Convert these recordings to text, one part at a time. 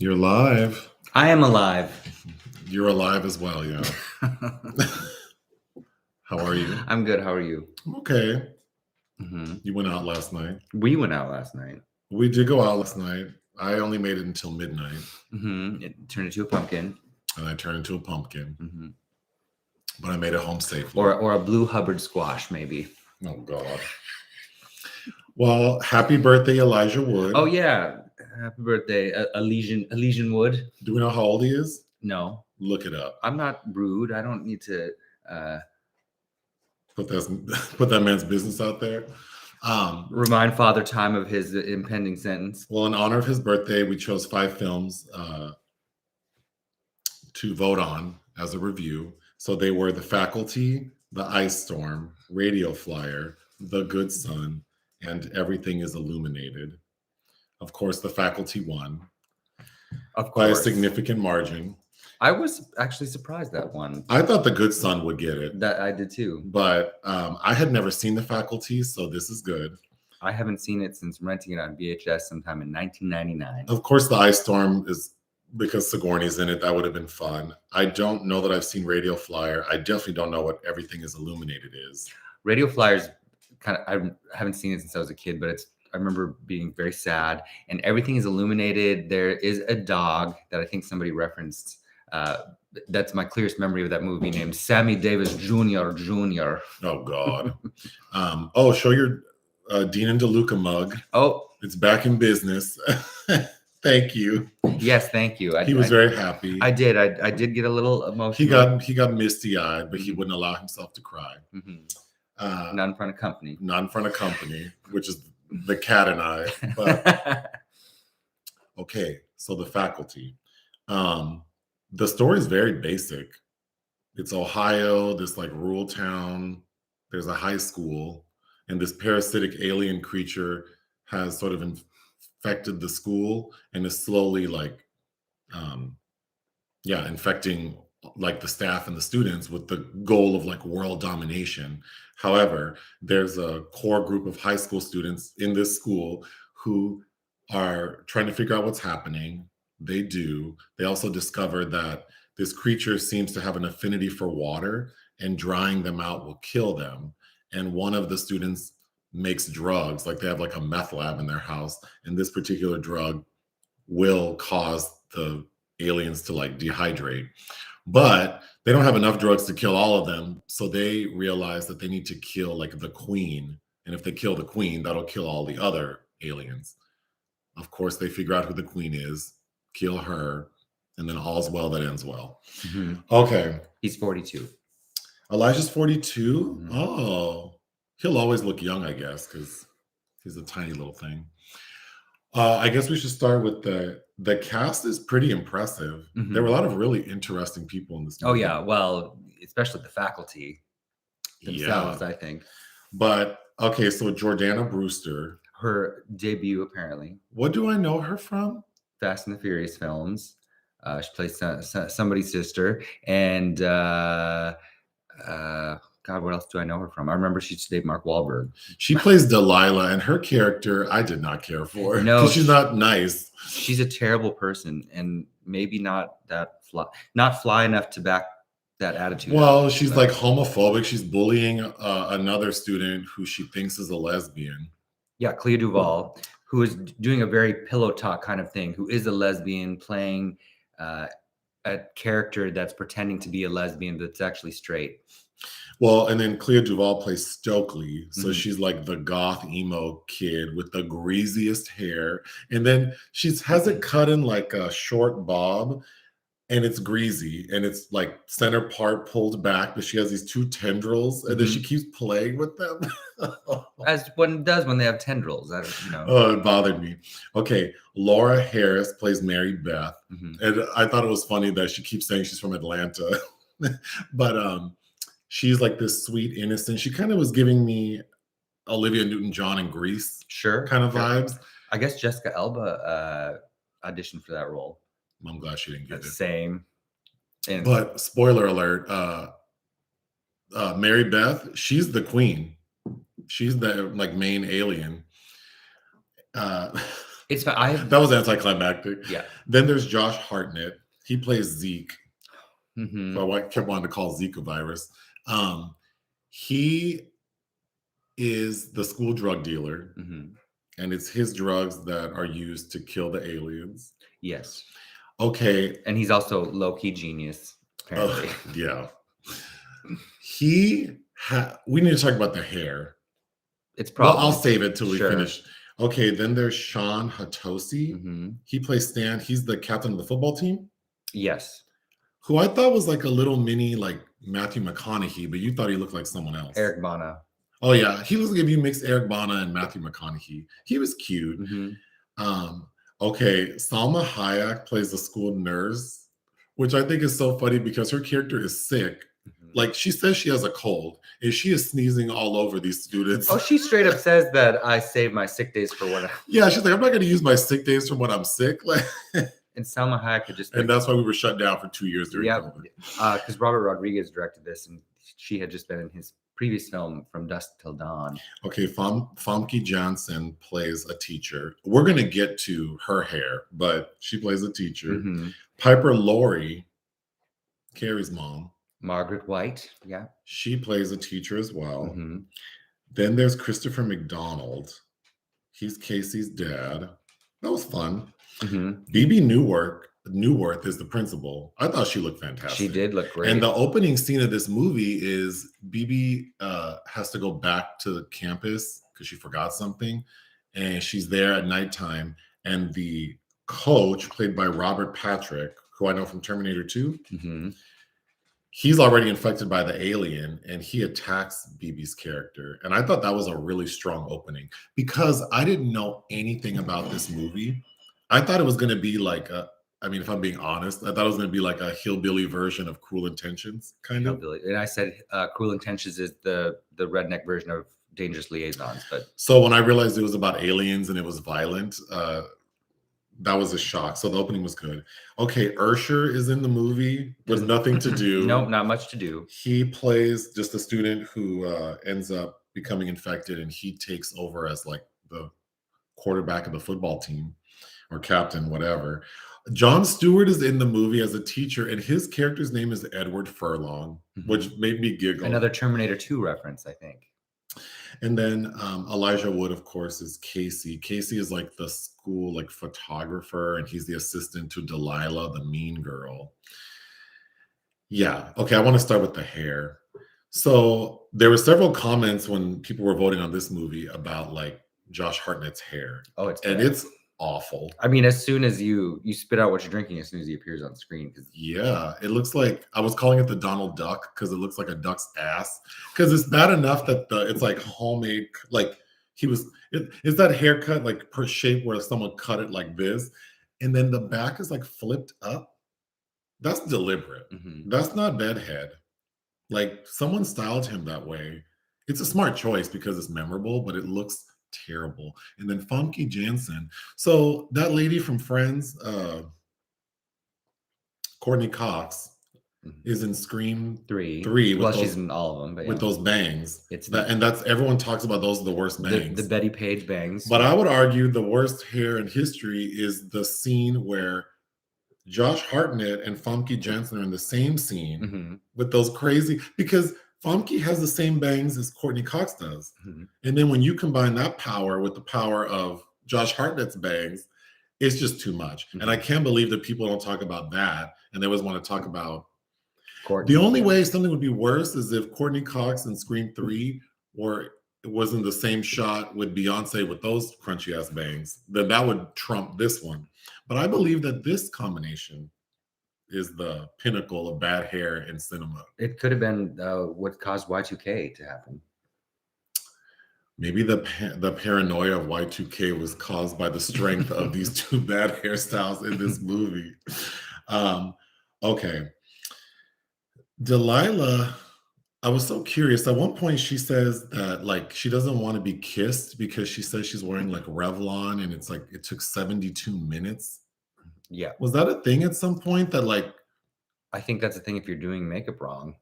You're live. I am alive. You're alive as well, yeah. How are you? I'm good. How are you? I'm okay. Mm-hmm. You went out last night. We went out last night. We did go out last night. I only made it until midnight. Mm-hmm. It turned into a pumpkin. And I turned into a pumpkin. Mm-hmm. But I made it home safely. Or a blue Hubbard squash, maybe. Oh, God. Well, happy birthday, Elijah Wood. Oh, yeah. Happy birthday, Elysian Wood. Do we know how old he is? No. Look it up. I'm not rude. I don't need to... Put that man's business out there. Remind Father Time of his impending sentence. Well, in honor of his birthday, we chose 5 films to vote on as a review. So they were The Faculty, The Ice Storm, Radio Flyer, The Good Son, and Everything is Illuminated. Of course, The Faculty won. Of course. By a significant margin. I was actually surprised that one. I thought The Good Son would get it. That I did too. But I had never seen The Faculty, so this is good. I haven't seen it since renting it on VHS sometime in 1999. Of course, The Ice Storm is because Sigourney's in it. That would have been fun. I don't know that I've seen Radio Flyer. I definitely don't know what Everything is Illuminated is. Radio Flyer's kind of, I haven't seen it since I was a kid, but I remember being very sad. And Everything is Illuminated. There is a dog that I think somebody referenced. That's my clearest memory of that movie, named Sammy Davis Jr. Oh, God. Show your Dean and DeLuca mug. Oh. It's back in business. Thank you. Yes, thank you. He was very happy. I did. I did get a little emotional. He got misty-eyed, but he wouldn't allow himself to cry. Mm-hmm. Not in front of company. Not in front of company, which is the cat and I. But okay, so The Faculty. The story is very basic. It's Ohio, this like rural town. There's a high school, and this parasitic alien creature has sort of infected the school and is slowly infecting like the staff and the students with the goal of like world domination. However, there's a core group of high school students in this school who are trying to figure out what's happening. They do. They also discover that this creature seems to have an affinity for water, and drying them out will kill them. And one of the students makes drugs, like they have like a meth lab in their house, and this particular drug will cause the aliens to like dehydrate. But they don't have enough drugs to kill all of them, so they realize that they need to kill like the queen. And if they kill the queen, that'll kill all the other aliens. Of course, they figure out who the queen is, kill her, and then all's well that ends well. Mm-hmm. Okay. He's 42. Elijah's 42? Mm-hmm. Oh. He'll always look young, I guess, because he's a tiny little thing. I guess we should start with the cast is pretty impressive. Mm-hmm. There were a lot of really interesting people in this movie. Oh, yeah. Well, especially the faculty themselves, I think. But, okay, so Jordana Brewster. Her debut, apparently. What do I know her from? Fast and the Furious films. She plays somebody's sister. And... God, what else do I know her from? I remember she used to date Mark Wahlberg. She plays Delilah, and her character I did not care for. No, she's not nice. She's a terrible person, and maybe not fly enough to back that attitude. Well, she's like homophobic. She's bullying another student who she thinks is a lesbian. Yeah, Clea DuVall, who is doing a very pillow talk kind of thing, who is a lesbian playing a character that's pretending to be a lesbian, but it's actually straight. Well, and then Clea DuVall plays Stokely. So she's like the goth emo kid with the greasiest hair. And then she has it cut in like a short bob, and it's greasy, and it's like center part pulled back, but she has these 2 tendrils, and then she keeps playing with them. As one does when they have tendrils. Oh, it bothered me. Okay, Laura Harris plays Marybeth. And I thought it was funny that she keeps saying she's from Atlanta. But she's like this sweet, innocent. She kind of was giving me Olivia Newton-John in Grease kind of vibes. I guess Jessica Alba auditioned for that role. I'm glad she didn't get it. Same. But spoiler alert, Marybeth, she's the queen. She's the like main alien. It's I That was anticlimactic. yeah. Then there's Josh Hartnett. He plays Zeke, Mm-hmm. who I kept wanting to call Zika virus. He is the school drug dealer, Mm-hmm. and it's his drugs that are used to kill the aliens. Yes. Okay. And he's also low-key genius, apparently. Yeah. We need to talk about the hair. It's probably. Well, I'll save it till we Sure. finish. Okay, then there's Shawn Hatosy. Mm-hmm. He plays Stan. He's the captain of the football team, Yes. who I thought was like a little mini like Matthew McConaughey, but you thought he looked like someone else. Eric Bana. Oh yeah, he looks like if you mix Eric Bana and Matthew McConaughey. He was cute. Mm-hmm. Okay, Salma Hayek plays the school nurse, which I think is so funny because her character is sick. Mm-hmm. Like she says she has a cold and she is sneezing all over these students. Oh, she straight up says that I save my sick days for when Yeah, she's like, I'm not going to use my sick days from when I'm sick. Like, and Salma Hayek had just and that's why we were shut down for 2 years during COVID. Because Robert Rodriguez directed this, and she had just been in his previous film From Dusk Till Dawn. Okay, Famke Janssen plays a teacher. We're going to get to her hair, but she plays a teacher. Mm-hmm. Piper Laurie, Carrie's mom. Margaret White, yeah. She plays a teacher as well. Mm-hmm. Then there's Christopher McDonald. He's Casey's dad. That was fun. Mm-hmm. Bebe Neuwirth is the principal. I thought she looked fantastic. She did look great. And the opening scene of this movie is Bebe has to go back to the campus because she forgot something. And she's there at nighttime. And the coach, played by Robert Patrick, who I know from Terminator 2, mm-hmm. he's already infected by the alien and he attacks Bebe's character. And I thought that was a really strong opening because I didn't know anything about this movie. I thought it was going to be like if I'm being honest, I thought it was going to be like a hillbilly version of Cruel Intentions, kind of. And I said Cruel Intentions is the redneck version of Dangerous Liaisons. But so when I realized it was about aliens and it was violent, that was a shock. So the opening was good. Okay, Ursher is in the movie with nothing to do. Nope, not much to do. He plays just a student who ends up becoming infected, and he takes over as like the quarterback of the football team or captain, whatever. Jon Stewart is in the movie as a teacher, and his character's name is Edward Furlong, mm-hmm. which made me giggle. Another Terminator 2 reference, I think. And then Elijah Wood, of course, is Casey. Casey is like the school like photographer, and he's the assistant to Delilah, the mean girl. Yeah. Okay, I want to start with the hair. So there were several comments when people were voting on this movie about like Josh Hartnett's hair. Oh, it's awful. I mean, as soon as you spit out what you're drinking, as soon as he appears on screen. Yeah, it looks like, I was calling it the Donald Duck because it looks like a duck's ass. Because it's bad enough that it's like homemade, like is that haircut like per shape where someone cut it like this, and then the back is like flipped up. That's deliberate. Mm-hmm. That's not bedhead. Like someone styled him that way. It's a smart choice because it's memorable, but it looks terrible. And then Famke Janssen. So that lady from Friends, Courtney Cox, is in Scream 3. Well, she's in all of them, but with those bangs. And that's everyone talks about those are the worst bangs. The Betty Page bangs. But I would argue the worst hair in history is the scene where Josh Hartnett and Famke Janssen are in the same scene mm-hmm. with those crazy, because Famke has the same bangs as Courtney Cox does. Mm-hmm. And then when you combine that power with the power of Josh Hartnett's bangs, it's just too much. Mm-hmm. And I can't believe that people don't talk about that. And they always want to talk about Courtney. The only way something would be worse is if Courtney Cox in Scream 3 was in the same shot with Beyonce with those crunchy ass bangs, then that would trump this one. But I believe that this combination is the pinnacle of bad hair in cinema. It could have been what caused Y2K to happen. Maybe the paranoia of Y2K was caused by the strength of these two bad hairstyles in this movie. Okay. Delilah, I was so curious. At one point, she says that like she doesn't want to be kissed because she says she's wearing like Revlon, and it's like it took 72 minutes. Yeah. Was that a thing at some point that like? I think that's a thing if you're doing makeup wrong.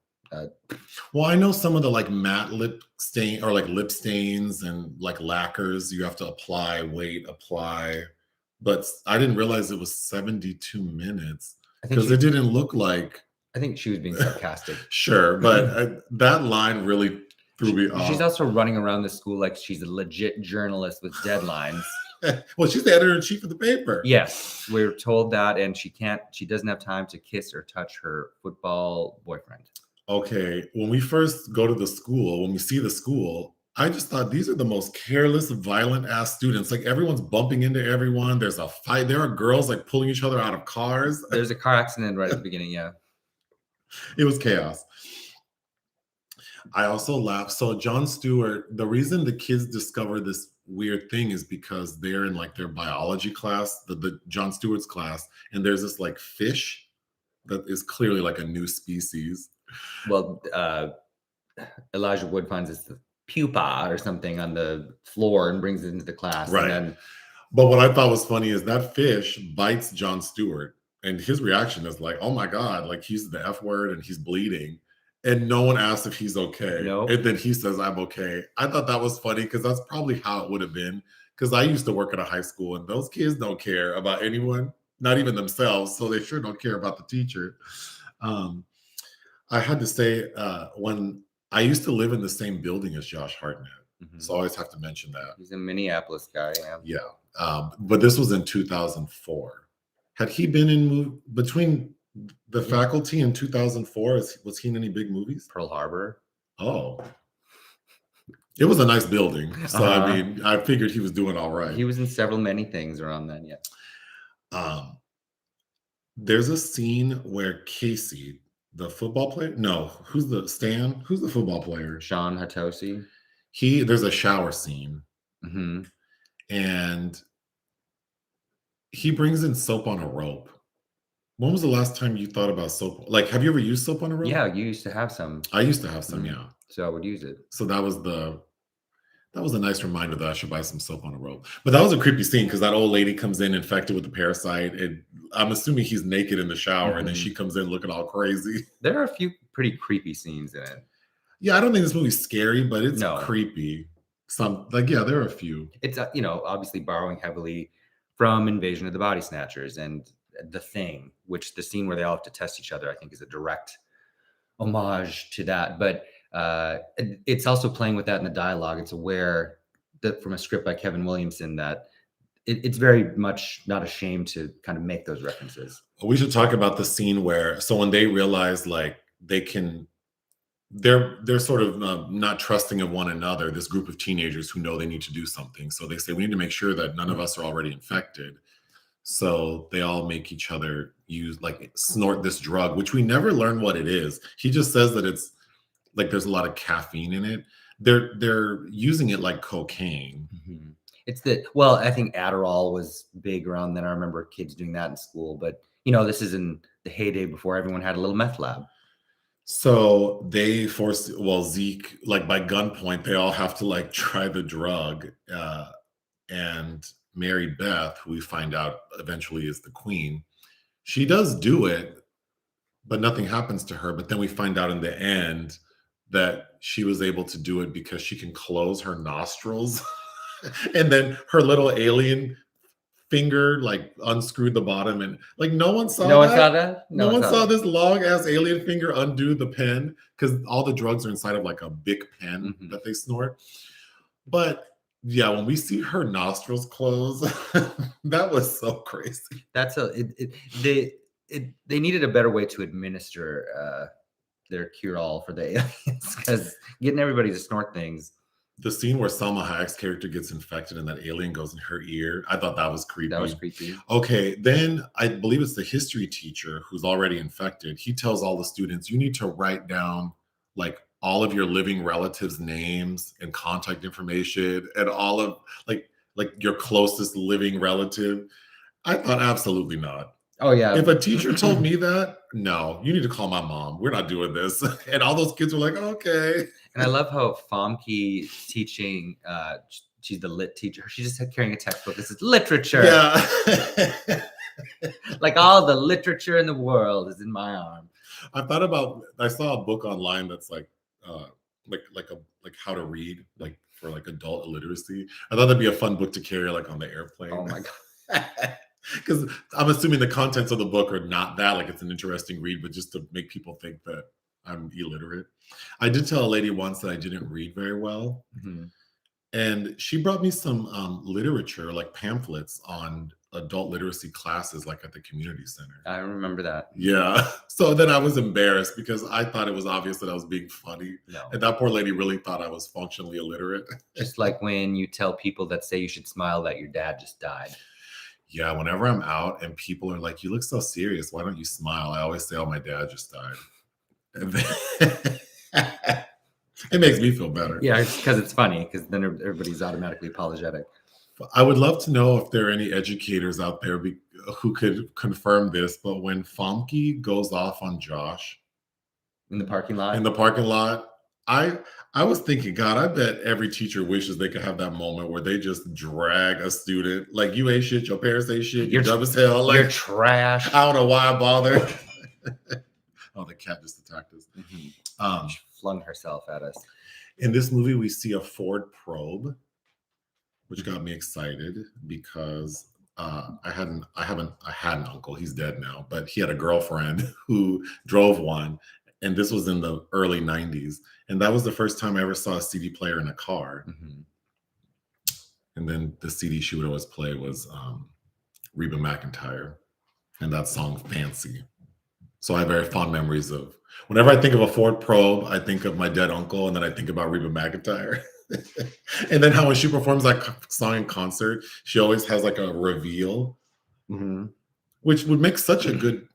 Well, I know some of the like matte lip stain or like lip stains and like lacquers you have to apply, wait, apply, but I didn't realize it was 72 minutes I think because it didn't look like. I think she was being sarcastic. Sure, but that line really threw me off. She's also running around the school like she's a legit journalist with deadlines. Well, she's the editor-in-chief of the paper. Yes, we're told that, and she doesn't have time to kiss or touch her football boyfriend. Okay, when we first go to the school, when we see the school, I just thought these are the most careless, violent ass students. Like everyone's bumping into everyone. There's a fight. There are girls like pulling each other out of cars. There's a car accident right at the beginning. Yeah. It was chaos. I also laughed. So Jon Stewart, the reason the kids discover this weird thing is because they're in like their biology class, the Jon Stewart's class, and there's this like fish that is clearly like a new species. Well, Elijah Wood finds this pupa or something on the floor and brings it into the class. Right. And then, but what I thought was funny is that fish bites Jon Stewart, and his reaction is like, "Oh my god!" Like he's the F word and he's bleeding, and no one asks if he's okay. Nope. And then he says, "I'm okay." I thought that was funny because that's probably how it would have been. Because I used to work at a high school, and those kids don't care about anyone, not even themselves. So they sure don't care about the teacher. I had to say, when I used to live in the same building as Josh Hartnett, so I always have to mention that. He's a Minneapolis guy. Yeah. But this was in 2004. Had he been in between the faculty in 2004? Was he in any big movies? Pearl Harbor. Oh. It was a nice building. So, I mean, I figured he was doing all right. He was in many things around then, yeah. There's a scene where Casey, the football player, who's the football player? Shawn Hatosy. There's a shower scene. Mm-hmm. And he brings in soap on a rope. When was the last time you thought about soap? Like, have you ever used soap on a rope? Yeah, you used to have some. I used to have some, yeah. So I would use it. So that was a nice reminder that I should buy some soap on a rope. But that was a creepy scene because that old lady comes in infected with the parasite, and I'm assuming he's naked in the shower, and then she comes in looking all crazy. There are a few pretty creepy scenes in it. Yeah, I don't think this movie's scary, but it's creepy. There are a few. It's obviously borrowing heavily from Invasion of the Body Snatchers and The Thing, which the scene where they all have to test each other, I think, is a direct homage to that. But it's also playing with that in the dialogue. It's aware that from a script by Kevin Williamson that it's very much not ashamed to kind of make those references. We should talk about the scene where, so when they realize like they're sort of not trusting of one another, this group of teenagers who know they need to do something. So they say, we need to make sure that none of us are already infected. So they all make each other snort this drug, which we never learn what it is. He just says that it's like there's a lot of caffeine in it. They're using it like cocaine. Mm-hmm. I think Adderall was big around then. I remember kids doing that in school, but this is in the heyday before everyone had a little meth lab. So they Zeke, like by gunpoint, they all have to like try the drug. And Marybeth, who we find out eventually is the queen, she does do it, but nothing happens to her. But then we find out in the end that she was able to do it because she can close her nostrils. And then her little alien finger like unscrewed the bottom, and like no one saw that. No one saw this long ass alien finger undo the pen because all the drugs are inside of like a big pen that they snort. But yeah, when we see her nostrils close, that was so crazy. They needed a better way to administer their cure-all for the aliens, because getting everybody to snort things. The scene where Salma Hayek's character gets infected and that alien goes in her ear, I thought that was creepy. That was creepy. Okay, then I believe it's the history teacher who's already infected. He tells all the students, you need to write down like all of your living relatives' names and contact information and all of like your closest living relative. I thought absolutely not. Oh, yeah. If a teacher told me that, no, you need to call my mom. We're not doing this. And all those kids were like, okay. And I love how Famke teaching, she's the lit teacher. She's just carrying a textbook. This is literature. Yeah. Like all the literature in the world is in my arm. I saw a book online that's like how to read, like for like adult illiteracy. I thought that'd be a fun book to carry like on the airplane. Oh my God. Because I'm assuming the contents of the book are not that, like it's an interesting read, but just to make people think that I'm illiterate. I did tell a lady once that I didn't read very well. Mhm. And she brought me some literature, like pamphlets on adult literacy classes, like at the community center. I remember that. Yeah. So then I was embarrassed because I thought it was obvious that I was being funny. No. And that poor lady really thought I was functionally illiterate. Just like when you tell people that say you should smile that your dad just died. Yeah, whenever I'm out and people are like, "You look so serious. Why don't you smile?" I always say, "Oh, my dad just died." And then it makes me feel better. Yeah, it's because it's funny, because then everybody's automatically apologetic. I would love to know if there are any educators out there who could confirm this, but when Famke goes off on Josh In the parking lot? in the parking lot, I was thinking, God, I bet every teacher wishes they could have that moment where they just drag a student, like, you ain't shit, your parents ain't shit, you're dumb as hell. Like, You're trash. I don't know why I bother. Oh, the cat just attacked us. Mm-hmm. She flung herself at us. In this movie, we see a Ford Probe, which got me excited because I had an uncle. He's dead now, but he had a girlfriend who drove one, and this was in the early '90s, and that was the first time I ever saw a CD player in a car. Mm-hmm. And then the CD she would always play was Reba McEntire, and that song "Fancy." So I have very fond memories of. Whenever I think of a Ford Probe, I think of my dead uncle, and then I think about Reba McEntire. And then how when she performs that song in concert, she always has like a reveal, which would make such a good.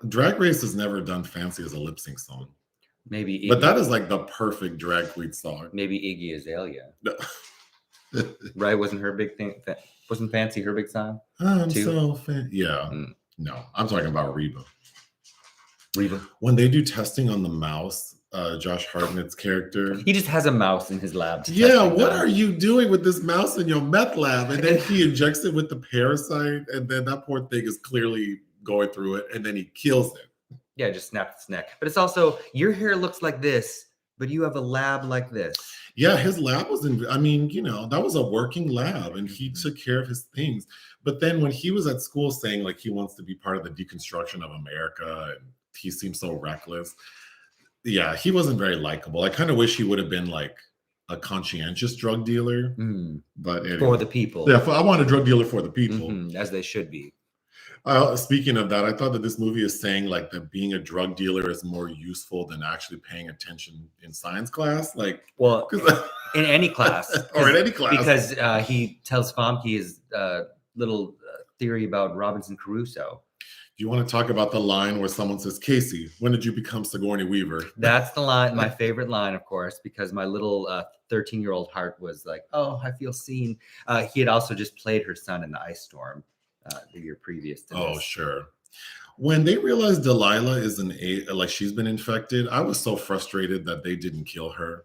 Drag Race has never done Fancy as a lip sync song. Maybe Iggy, but that is like the perfect drag queen song. Maybe Iggy Azalea. No. Right? Wasn't her big thing? Wasn't Fancy her big song? Yeah. No, I'm talking about Reba. Reba. When they do testing on the mouse, Josh Hartnett's character, he just has a mouse in his lab. Yeah, what are you doing with this mouse in your meth lab? And then he injects it with the parasite, and then that poor thing is clearly going through it, and then he kills it. Yeah, just snapped its neck. But it's also, your hair looks like this, but you have a lab like this. Yeah, his lab was that was a working lab, and he took care of his things. But then when he was at school saying like he wants to be part of the deconstruction of America, and he seemed so reckless. Yeah, he wasn't very likable. I kind of wish he would have been like a conscientious drug dealer. But anyway. For the people. Yeah, I want a drug dealer for the people. As they should be. Speaking of that, I thought that this movie is saying like that being a drug dealer is more useful than actually paying attention in science class. Like, well, in any class. Or in any class. Because he tells Famke his little theory about Robinson Crusoe. You want to talk about the line where someone says, "Casey, when did you become Sigourney Weaver?" That's the line, my favorite line, of course, because my little 13-year-old heart was like, "Oh, I feel seen." He had also just played her son in the ice storm the year previous to Oh, this. sure. When they realized Delilah is like she's been infected, I was so frustrated that they didn't kill her.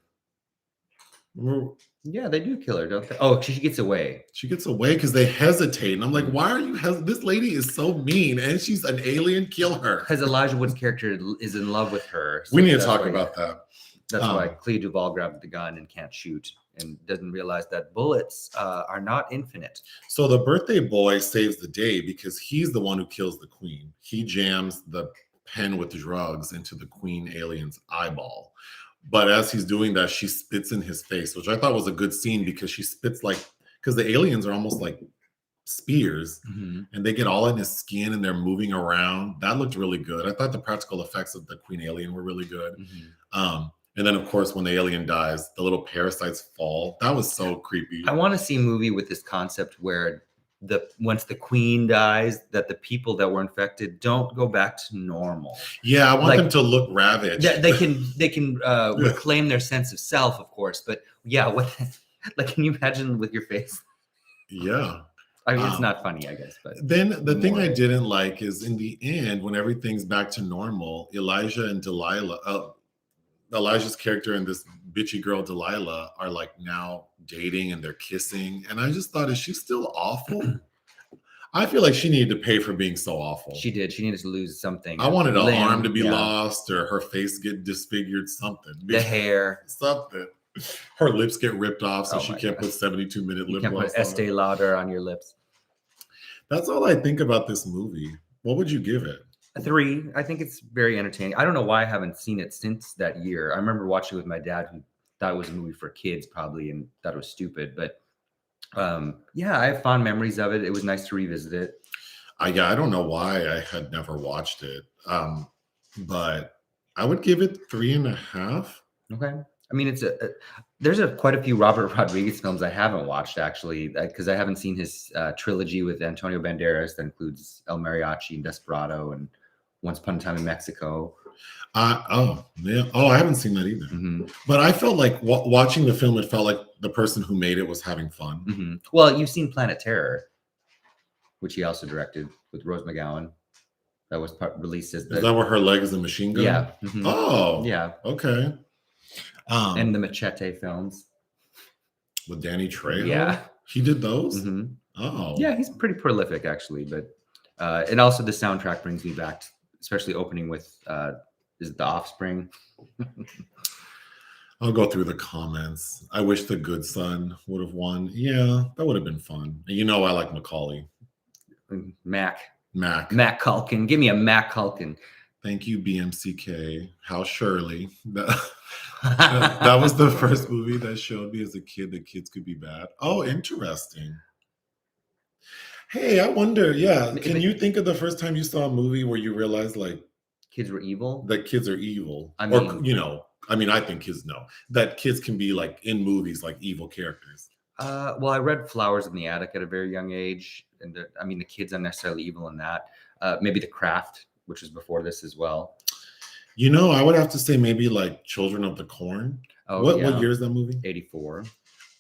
Yeah, they do kill her, don't they? Oh, she gets away. She gets away because they hesitate. And I'm like, why are you this lady is so mean and she's an alien, kill her. Because Elijah Wood's character is in love with her. So we need to talk about that. That's why Clea DuVall grabbed the gun and can't shoot and doesn't realize that bullets are not infinite. So the birthday boy saves the day because he's the one who kills the queen. He jams the pen with drugs into the queen alien's eyeball. But as he's doing that, she spits in his face, which I thought was a good scene because she spits because the aliens are almost like spears and they get all in his skin and they're moving around. That looked really good. I thought the practical effects of the queen alien were really good. And then, of course, when the alien dies, the little parasites fall. That was so creepy. I want to see a movie with this concept where once the queen dies, that the people that were infected don't go back to normal. Yeah, I want them to look ravaged. Yeah, they can reclaim their sense of self, of course. But yeah, can you imagine with your face? Yeah. I mean, it's not funny, I guess. But then the thing I didn't like is in the end, when everything's back to normal, Elijah and Delilah, Elijah's character and this bitchy girl Delilah are like now dating and they're kissing. And I just thought, is she still awful? I feel like she needed to pay for being so awful. She did. She needed to lose something. I wanted an arm to be lost or her face get disfigured, something. The hair. Something. Her lips get ripped off so she can't put 72-minute lip gloss on. You can't put Estee Lauder on your lips. That's all I think about this movie. What would you give it? A 3. I think it's very entertaining. I don't know why I haven't seen it since that year. I remember watching it with my dad, who thought it was a movie for kids probably and thought it was stupid. But yeah, I have fond memories of it. It was nice to revisit it. I don't know why I had never watched it, but I would give it 3.5. Okay. I mean, there's quite a few Robert Rodriguez films I haven't watched actually, because I haven't seen his trilogy with Antonio Banderas that includes El Mariachi and Desperado and Once Upon a Time in Mexico. Oh, yeah. Oh, I haven't seen that either. Mm-hmm. But I felt like watching the film, it felt like the person who made it was having fun. Mm-hmm. Well, you've seen Planet Terror, which he also directed with Rose McGowan. That was released as Is that where her leg is a machine gun? Yeah. Mm-hmm. Oh, yeah. Okay. And the Machete films with Danny Trejo. Yeah, he did those. Mm-hmm. Oh, yeah, he's pretty prolific actually. But and also the soundtrack brings me back, especially opening with is it The Offspring? I'll go through the comments. I wish The Good Son would have won. Yeah, that would have been fun. And you know, I like Macaulay. Mac Culkin. Give me a Mac Culkin. Thank you, BMCK. How Shirley. That was the first movie that showed me as a kid that kids could be bad. Oh, interesting. Hey, I wonder, can you think of the first time you saw a movie where you realized like kids were evil? That kids are evil. I mean, I think kids know that kids can be like in movies like evil characters. Well, I read Flowers in the Attic at a very young age. And the kids aren't necessarily evil in that. Maybe The Craft, which was before this as well. I would have to say maybe like Children of the Corn. Oh, what year is that movie? 84.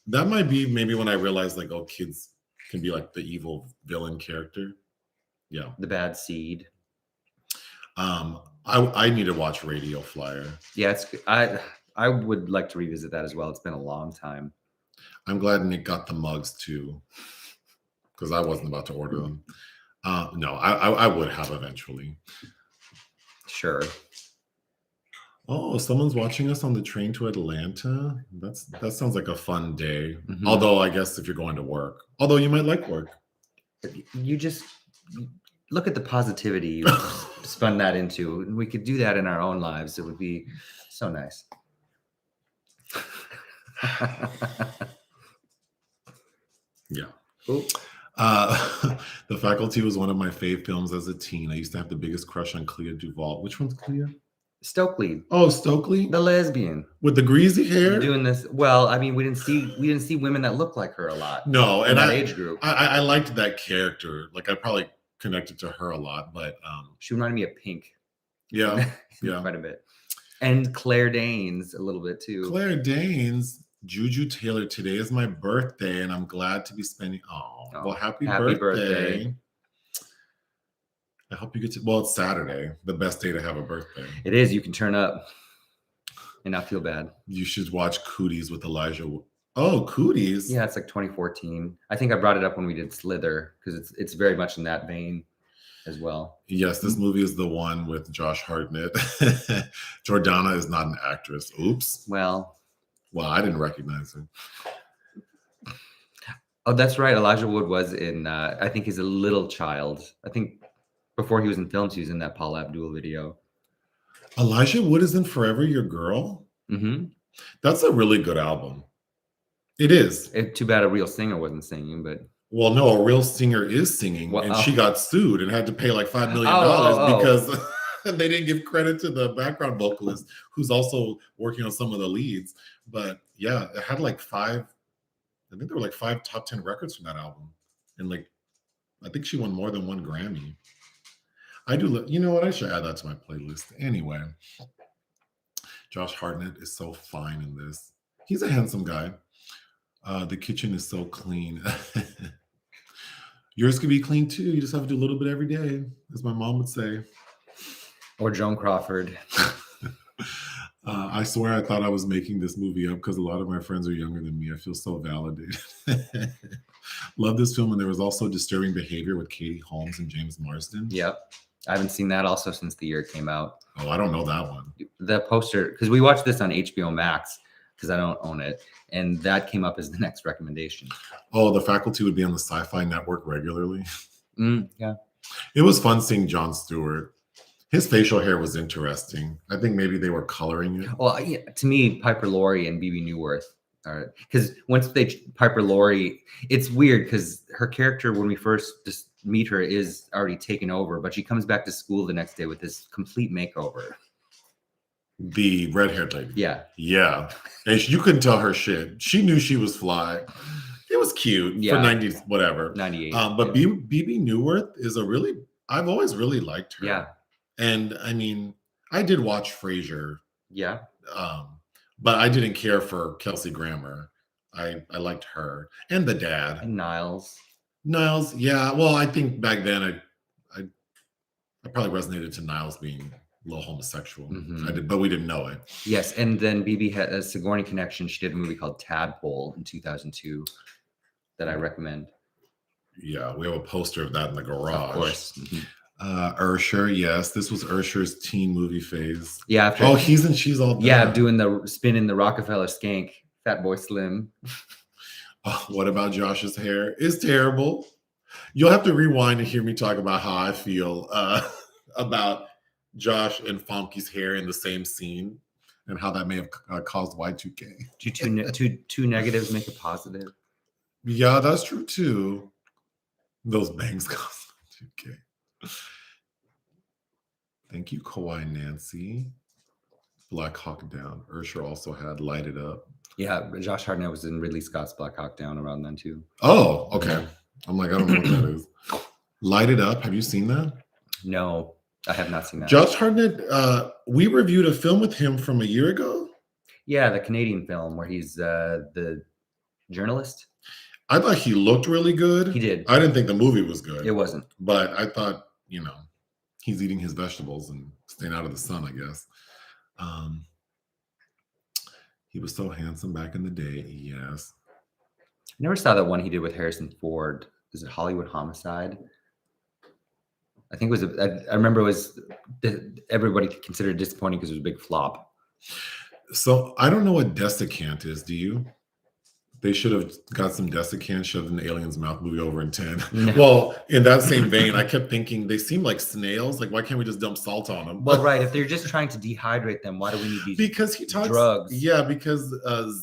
That might be maybe when I realized like, oh, kids can be like the evil villain character. Yeah. The Bad Seed. I need to watch Radio Flyer. Yeah, I would like to revisit that as well. It's been a long time. I'm glad Nick got the mugs too, because I wasn't about to order them. No, I would have eventually. Sure. Oh, someone's watching us on the train to Atlanta. That sounds like a fun day. Mm-hmm. Although I guess if you're going to work, although you might like work. You just look at the positivity you spun that into. And we could do that in our own lives. It would be so nice. Yeah. Ooh. The Faculty was one of my fave films as a teen. I used to have the biggest crush on Clea DuVall. Which one's Clea? Stokely. Oh, Stokely, the lesbian with the greasy hair, doing this. Well, I mean, we didn't see women that look like her a lot. No, in and that age group. I liked that character. Like I probably connected to her a lot, but she reminded me of Pink. Yeah, quite a bit. And Claire Danes a little bit too. Claire Danes, Juju Taylor. Today is my birthday, and I'm glad to be spending. Oh, well, happy birthday. I hope you get to. Well, it's Saturday, the best day to have a birthday. It is. You can turn up and not feel bad. You should watch Cooties with Elijah. Oh, Cooties. Yeah, it's like 2014. I think I brought it up when we did Slither because it's very much in that vein as well. Yes, this movie is the one with Josh Hartnett. Jordana is not an actress. Oops. Well, I didn't recognize her. Oh, that's right. Elijah Wood was in. I think he's a little child. I think. Before he was in films, he was in that Paula Abdul video. Elijah Wood is in Forever Your Girl? Mm-hmm. That's a really good album. It is. Too bad a real singer wasn't singing, but... Well, no, a real singer is singing, and she got sued and had to pay like $5 million because they didn't give credit to the background vocalist, who's also working on some of the leads. But yeah, it had like I think there were like 5 top 10 records from that album. And like, I think she won more than 1 Grammy. I do. You know what? I should add that to my playlist. Anyway, Josh Hartnett is so fine in this. He's a handsome guy. The kitchen is so clean. Yours could be clean too. You just have to do a little bit every day, as my mom would say. Or Joan Crawford. I swear I thought I was making this movie up because a lot of my friends are younger than me. I feel so validated. Love this film. And there was also Disturbing Behavior with Katie Holmes and James Marsden. Yep. I haven't seen that also since the year it came out. Oh, I don't know that one. The poster, because we watched this on HBO Max, because I don't own it. And that came up as the next recommendation. Oh, The Faculty would be on the Sci-Fi Network regularly. Yeah. It was fun seeing Jon Stewart. His facial hair was interesting. I think maybe they were coloring it. Well, to me, Piper Laurie and Bebe Neuwirth are, because once Piper Laurie, it's weird because her character when we first just meet her is already taken over, but she comes back to school the next day with this complete makeover. The red-haired lady. Yeah. Yeah. And you couldn't tell her shit. She knew she was fly. It was cute for 90s, whatever. 98. But Bebe Neuwirth is I've always really liked her. Yeah. And I mean, I did watch Frasier. Yeah. But I didn't care for Kelsey Grammer. I liked her. And the dad. And Niles. Niles, yeah. Well, I think back then I probably resonated to Niles being a little homosexual. But we didn't know it. Yes, and then Bebe had a Sigourney connection. She did a movie called Tadpole in 2002 that I recommend. Yeah, we have a poster of that in the garage. Of course. Ursher, yes. This was Ursher's teen movie phase. Yeah. He's and she's all done. Yeah, doing the spin in the Rockefeller skank. Fat Boy Slim. Oh, what about Josh's hair? It's terrible. You'll have to rewind and hear me talk about how I feel about Josh and Famke's hair in the same scene and how that may have caused Y2K. Do two negatives make a positive? Yeah, that's true too. Those bangs caused Y2K. Thank you, Kawhi Nancy. Black Hawk Down. Ursher also had Light It Up. Yeah, Josh Hartnett was in Ridley Scott's Black Hawk Down around then too. Oh, okay. I'm like, I don't know what that is. Light It Up. Have you seen that? No, I have not seen that. Josh Hartnett, we reviewed a film with him from a year ago. Yeah, the Canadian film where he's the journalist. I thought he looked really good. He did. I didn't think the movie was good. It wasn't. But I thought, he's eating his vegetables and staying out of the sun, I guess. He was so handsome back in the day. Yes. I never saw that one he did with Harrison Ford. Is it Hollywood Homicide? I think it was. I remember it was. Everybody considered it disappointing because it was a big flop. So I don't know what desiccant is. Do you? They should have got some desiccant, shoved in the alien's mouth, movie over in 10. No. Well, in that same vein, I kept thinking they seem like snails. Like, why can't we just dump salt on them? Well, right. If they're just trying to dehydrate them, why do we need these because he talks, drugs? Yeah, because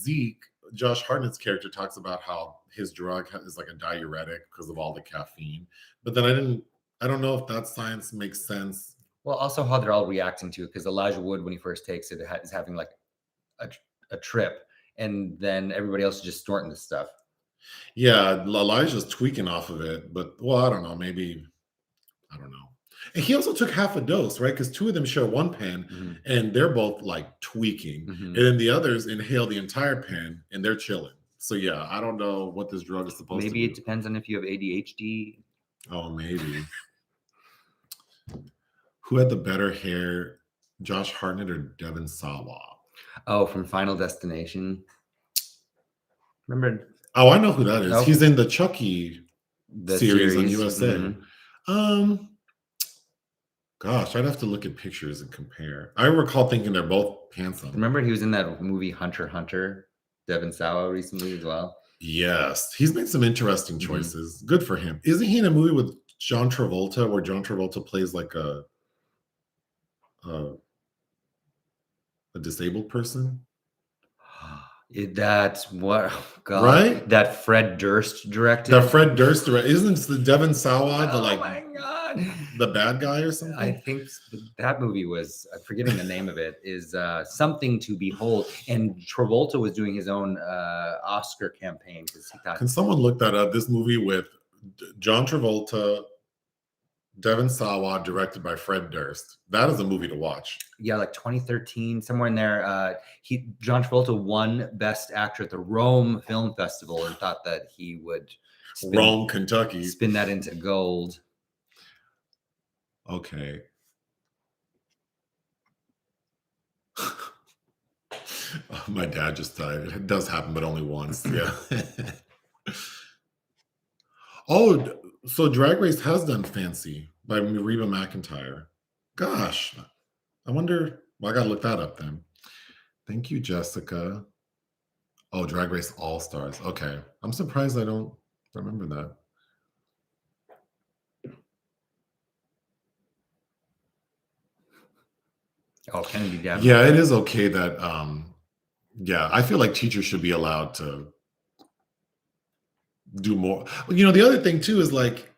Zeke, Josh Hartnett's character, talks about how his drug is like a diuretic because of all the caffeine. But then I don't know if that science makes sense. Well, also how they're all reacting to it, because Elijah Wood, when he first takes it, is having like a trip. And then everybody else is just snorting this stuff. Yeah, Elijah's tweaking off of it, but I don't know. Maybe, I don't know. And he also took half a dose, right? Because two of them share one pen, and they're both like tweaking, and then the others inhale the entire pen, and they're chilling. So yeah, I don't know what this drug is supposed to do. Maybe it depends on if you have ADHD. Oh, maybe. Who had the better hair, Josh Hartnett or Devon Sawa? Oh, from Final Destination. Remember? Oh, I know who that is. Okay. He's in the Chucky series on USA. Gosh, I'd have to look at pictures and compare. I recall thinking they're both handsome. Remember he was in that movie Hunter x Hunter, Devon Sawa, recently as well? Yes. He's made some interesting choices. Good for him. Isn't he in a movie with John Travolta where John Travolta plays like a disabled person? That's what, oh God, right? That Fred Durst directed. Isn't the Devon Sawa my God, the bad guy or something? I think that movie was, I'm forgetting the name of it, is Something to Behold. And Travolta was doing his own Oscar campaign because he thought. Can someone look that up? This movie with John Travolta, Devon Sawa, directed by Fred Durst. That is a movie to watch. Yeah, like 2013, somewhere in there. John Travolta won Best Actor at the Rome Film Festival and thought that he would Rome, Kentucky, spin that into gold. Okay. My dad just died. It does happen, but only once. Yeah. Oh, so Drag Race has done Fancy by Reba McEntire. Gosh, I wonder. Well, I gotta look that up then. Thank you, Jessica. Oh, Drag Race All Stars. Okay, I'm surprised I don't remember that. Oh, Kennedy Davenport. Yeah, it is okay that yeah, I feel like teachers should be allowed to do more. The other thing too is like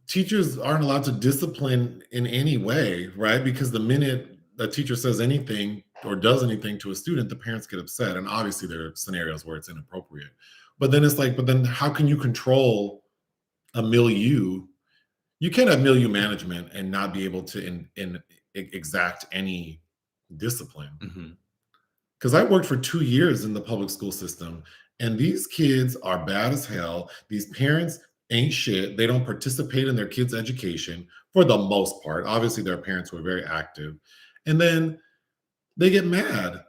teachers aren't allowed to discipline in any way, right? Because the minute a teacher says anything or does anything to a student, the parents get upset. And obviously there are scenarios where it's inappropriate. But then it's like, but then how can you control a milieu? You can't have milieu management and not be able to exact any discipline. Mm-hmm. Because I worked for 2 years in the public school system, and these kids are bad as hell. These parents ain't shit. They don't participate in their kids' education for the most part. Obviously, there are parents who are very active. And then they get mad.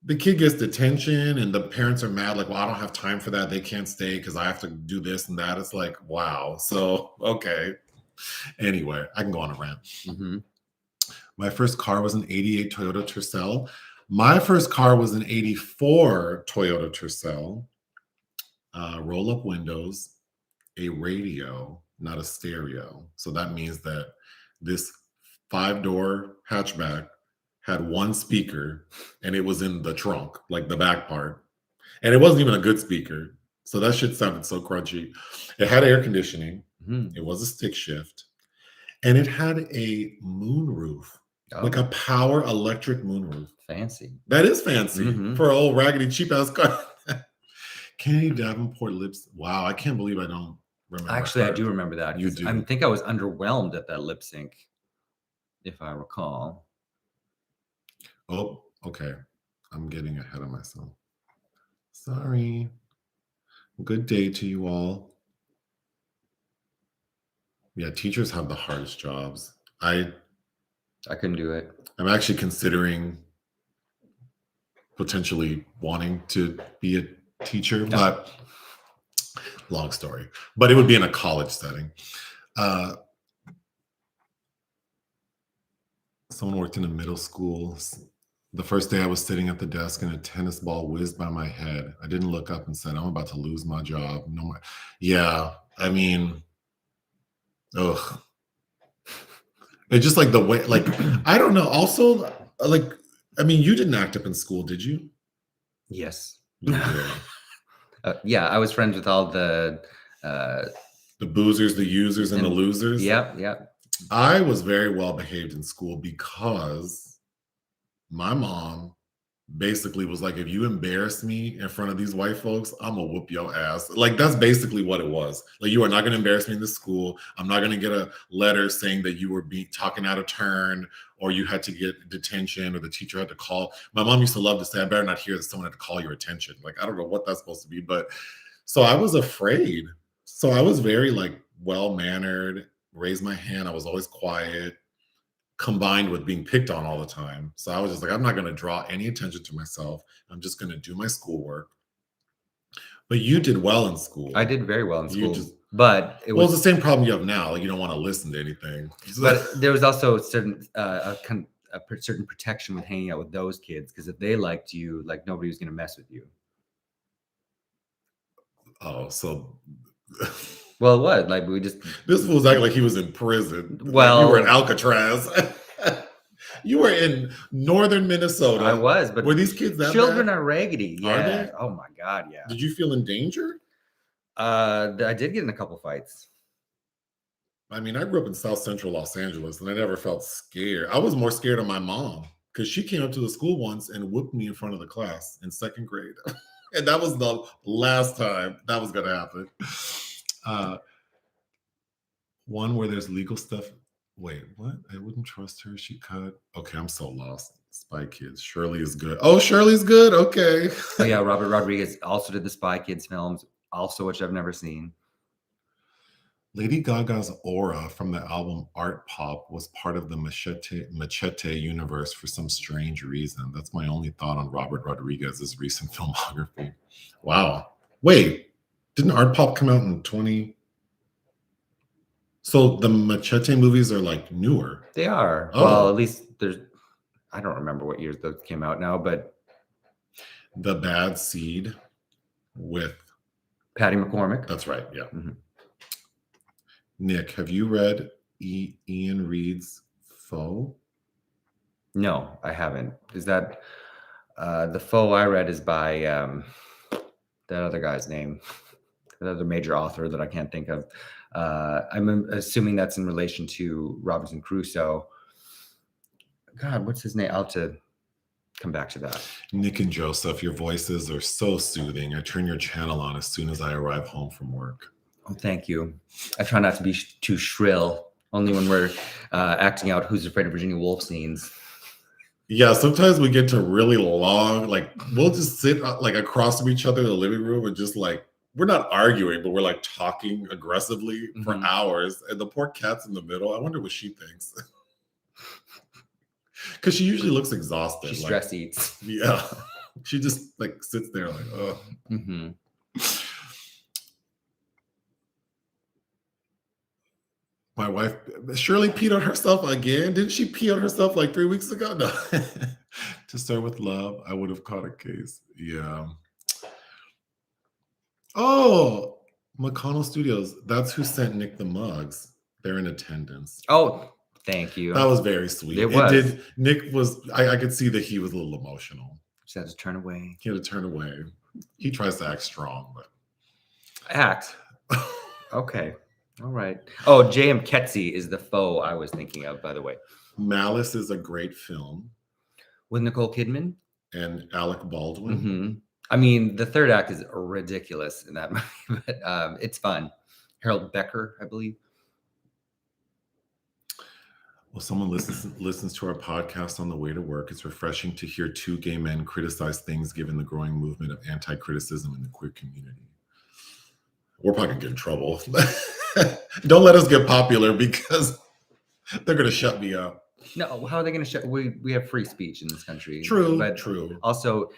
The kid gets detention, and the parents are mad, like, well, I don't have time for that. They can't stay because I have to do this and that. It's like, wow. So, okay. Anyway, I can go on a rant. Mm-hmm. My first car was an 88 Toyota Tercel. My first car was an 84 Toyota Tercel. Roll-up windows, a radio, not a stereo. So that means that this 5-door hatchback had one speaker, and it was in the trunk, like the back part. And it wasn't even a good speaker. So that shit sounded so crunchy. It had air conditioning. Mm-hmm. It was a stick shift. And it had a moonroof. Oh, Like a power electric moonroof. fancy. That is fancy Mhm. for an old raggedy cheap ass car. Kennedy Davenport lips. Wow, I can't believe I don't remember. Actually, I her. do remember that. You 'cause do. I think I was underwhelmed at that lip sync, if I recall. Oh, okay. I'm getting ahead of myself. Sorry. Good day to you all. Yeah, teachers have the hardest jobs. I couldn't do it. I'm actually considering potentially wanting to be a teacher, but long story. But it would be in a college setting. Someone worked in a middle school. The first day I was sitting at the desk and a tennis ball whizzed by my head. I didn't look up and said, I'm about to lose my job. No more. Yeah, I mean, ugh. It's just like the way, like, I don't know. Also, like, I mean, you didn't act up in school, did you? Yes. You did. Yeah, I was friends with all the boozers, the users, and the losers. Yep. I was very well behaved in school because my mom basically was like, if you embarrass me in front of these white folks, I'm gonna whoop your ass. Like, that's basically what it was. Like, you are not gonna embarrass me in this school. I'm not gonna get a letter saying that you were talking out of turn, or you had to get detention, or the teacher had to call. My mom used to love to say, I better not hear that someone had to call your attention. Like, I don't know what that's supposed to be, but so I was afraid. So I was very like well-mannered, raised my hand. I was always quiet, combined with being picked on all the time. So I was just like, I'm not going to draw any attention to myself. I'm just going to do my schoolwork. But you did well in school. I did very well in school. But it was the same problem you have now. Like, you don't want to listen to anything. But there was also certain certain protection with hanging out with those kids, because if they liked you, like, nobody was going to mess with you. Oh, so well, it was like this fool's acting like he was in prison. Well, like you were in Alcatraz. You were in northern Minnesota. I was, but were these kids that children bad? are raggedy? Yeah. Are they? Oh my God, yeah. Did you feel in danger? I did get in a couple fights. I mean, I grew up in South Central Los Angeles, and I never felt scared. I was more scared of my mom, because she came up to the school once and whooped me in front of the class in 2nd grade. And that was the last time that was going to happen. One where there's legal stuff. Wait, what? I wouldn't trust her. She cut. Okay, I'm so lost. Spy Kids. Shirley is good. Oh, Shirley's good. Okay. Oh yeah, Robert Rodriguez also did the Spy Kids films, also which I've never seen. Lady Gaga's aura from the album Art Pop was part of the Machete universe for some strange reason. That's my only thought on Robert Rodriguez's recent filmography. Wow. Wait, didn't Art Pop come out in 20? So the Machete movies are like newer. They are. Oh. Well, at least I don't remember what years those came out now, but The Bad Seed with Patty McCormick. That's right. Yeah. Mm-hmm. Nick, have you read Ian Reid's Foe? No, I haven't. Is that the foe I read is by that other guy's name, that other major author that I can't think of. I'm assuming that's in relation to Robinson Crusoe. God, what's his name? I'll have to come back to that. Nick and Joseph, your voices are so soothing. I turn your channel on as soon as I arrive home from work. Oh, thank you. I try not to be too shrill, only when we're acting out Who's Afraid of Virginia Woolf scenes. Yeah, sometimes we get to really long, like we'll just sit like across from each other in the living room and just like, we're not arguing, but we're like talking aggressively for hours. And the poor cat's in the middle. I wonder what she thinks. Because she usually looks exhausted. She stress eats. Yeah. She just like sits there like, oh. My wife, Shirley peed on herself again. Didn't she pee on herself like 3 weeks ago? No. To start with love, I would have caught a case. Yeah. Oh, McDonald Studios. That's who sent Nick the mugs. They're in attendance. Oh, thank you. That was very sweet. It was. Nick was, I could see that he was a little emotional. Just had to turn away. He had to turn away. He tries to act strong, but. Act. Okay. All right. Oh, J.M. Ketsey is the foe I was thinking of, by the way. Malice is a great film. With Nicole Kidman? And Alec Baldwin. I mean, the third act is ridiculous in that movie, but it's fun. Harold Becker, I believe. Well, someone listens to our podcast on the way to work. It's refreshing to hear two gay men criticize things given the growing movement of anti-criticism in the queer community. We're probably going to get in trouble. Don't let us get popular because they're going to shut me up. No, how are they going to shut? We have free speech in this country. True, but true. Also,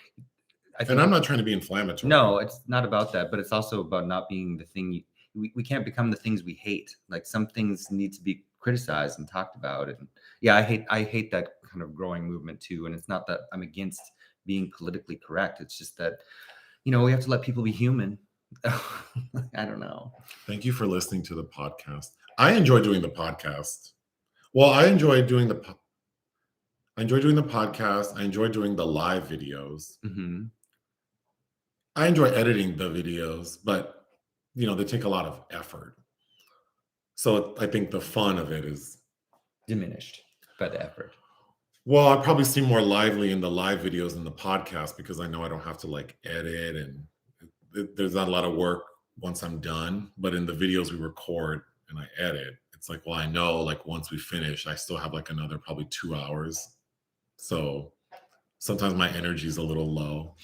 and I'm not trying to be inflammatory. No, it's not about that, but it's also about not being the thing. We can't become the things we hate. Like some things need to be criticized and talked about. And yeah, I hate that kind of growing movement too. And it's not that I'm against being politically correct. It's just that, we have to let people be human. I don't know. Thank you for listening to the podcast. I enjoy doing the podcast. Well, I enjoy doing the podcast. I enjoy doing the live videos. I enjoy editing the videos, but they take a lot of effort. So I think the fun of it is diminished by the effort. Well, I probably seem more lively in the live videos than the podcast because I know I don't have to like edit and there's not a lot of work once I'm done. But in the videos we record and I edit, it's like, well, I know like once we finish, I still have like another probably 2 hours. So sometimes my energy is a little low.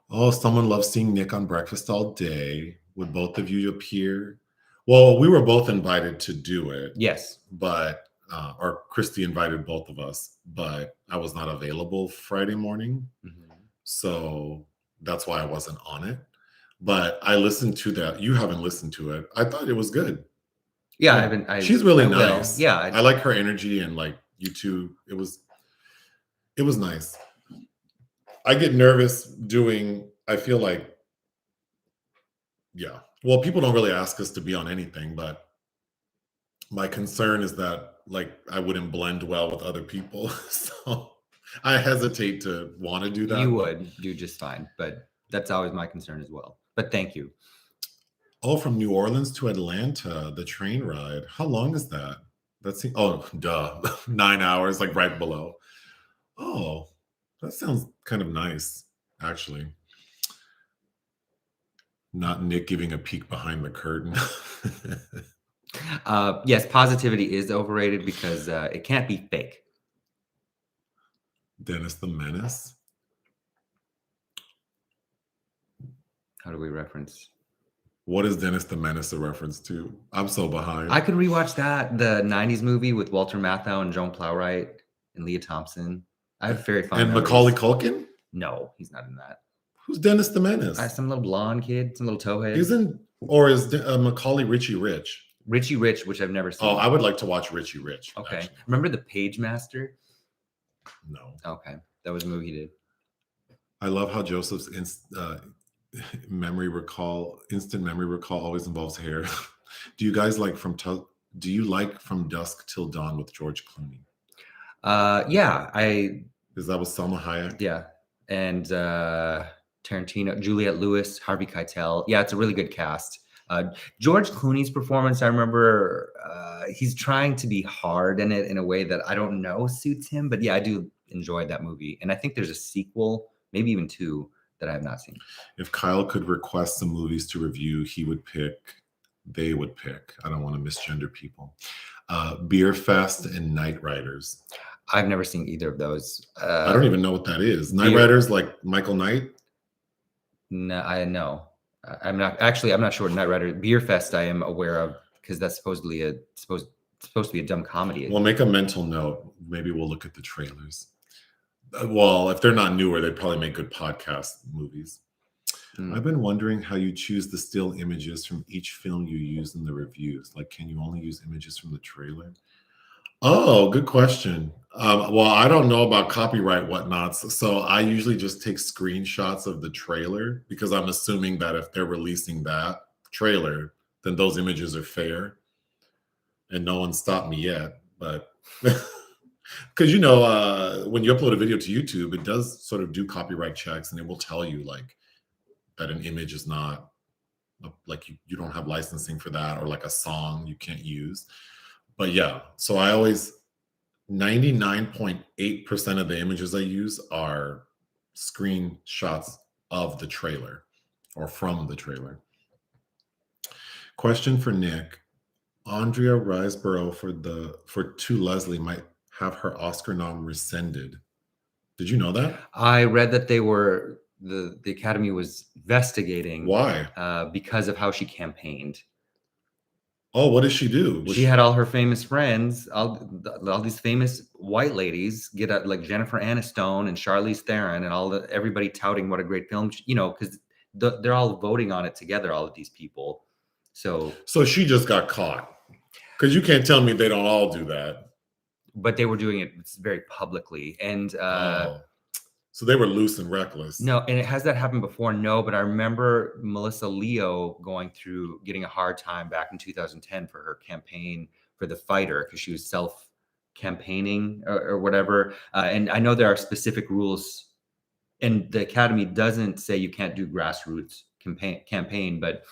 Oh, someone loves seeing Nick on Breakfast All Day. Would both of you appear? Well, we were both invited to do it. Yes. But, or Christy invited both of us, but I was not available Friday morning. So that's why I wasn't on it. But I listened to that. You haven't listened to it. I thought it was good. Yeah, I haven't. She's really nice. Yeah. I like her energy and like you two. It was nice. I get nervous doing, I feel like, yeah. Well, people don't really ask us to be on anything, but my concern is that like I wouldn't blend well with other people. So I hesitate to want to do that. You would do just fine, but that's always my concern as well. But thank you. Oh, from New Orleans to Atlanta, the train ride. How long is that? Oh, duh. 9 hours, like right below. Oh, that sounds kind of nice, actually. Not Nick giving a peek behind the curtain. Yes, positivity is overrated because it can't be fake. Dennis the Menace. How do we reference? What is Dennis the Menace a reference to? I'm so behind. I could rewatch that, the 90s movie with Walter Matthau and Joan Plowright and Leah Thompson. I have very fun. And Macaulay Culkin? No, he's not in that. Who's Dennis the Menace? Some little blonde kid, some little towhead. Is Macaulay Richie Rich? Richie Rich, which I've never seen. Oh, I would like to watch Richie Rich. Okay. Actually. Remember The Page Master? No. Okay. That was a movie he did. I love how Joseph's instant memory recall always involves hair. Do you guys like From Dusk Till Dawn with George Clooney? Yeah, Is that with Salma Hayek? yeah, and Tarantino, Juliette Lewis, Harvey Keitel. Yeah, it's a really good cast. George Clooney's performance, I remember, he's trying to be hard in it in a way that I don't know suits him, but yeah, I do enjoy that movie, and I think there's a sequel, maybe even two, that I have not seen. If Kyle could request some movies to review, they would pick. I don't want to misgender people. Beer Fest and Night Riders. I've never seen either of those. I don't even know what that is. Night Beer- Riders, like Michael Knight? No, I know. I'm not sure what Night Rider Beer Fest I am aware of, because that's supposed to be a dumb comedy. Well, make a mental note. Maybe we'll look at the trailers. Well, if they're not newer, they'd probably make good podcast movies. I've been wondering how you choose the still images from each film you use in the reviews. Like, can you only use images from the trailer? Oh, good question. Well, I don't know about copyright whatnots, so I usually just take screenshots of the trailer because I'm assuming that if they're releasing that trailer, then those images are fair. And no one stopped me yet, but because when you upload a video to YouTube, it does sort of do copyright checks, and it will tell you like that an image is not like you don't have licensing for that, or like a song you can't use. But yeah, so I always 99.8% of the images I use are screenshots of the trailer or from the trailer. Question for Nick. Andrea Riseborough for To Leslie might have her Oscar nom rescinded. Did you know that? I read that the Academy was investigating. Why? Because of how she campaigned. Oh, what did she do? She had all her famous friends, all these famous white ladies get up, like Jennifer Aniston and Charlize Theron, and everybody touting what a great film, because they're all voting on it together, all of these people. So she just got caught, because you can't tell me they don't all do that. But they were doing it very publicly, and so they were loose and reckless. No, and has that happened before? No, but I remember Melissa Leo getting a hard time back in 2010 for her campaign for The Fighter, because she was self-campaigning or whatever. And I know there are specific rules, and the Academy doesn't say you can't do grassroots campaign, but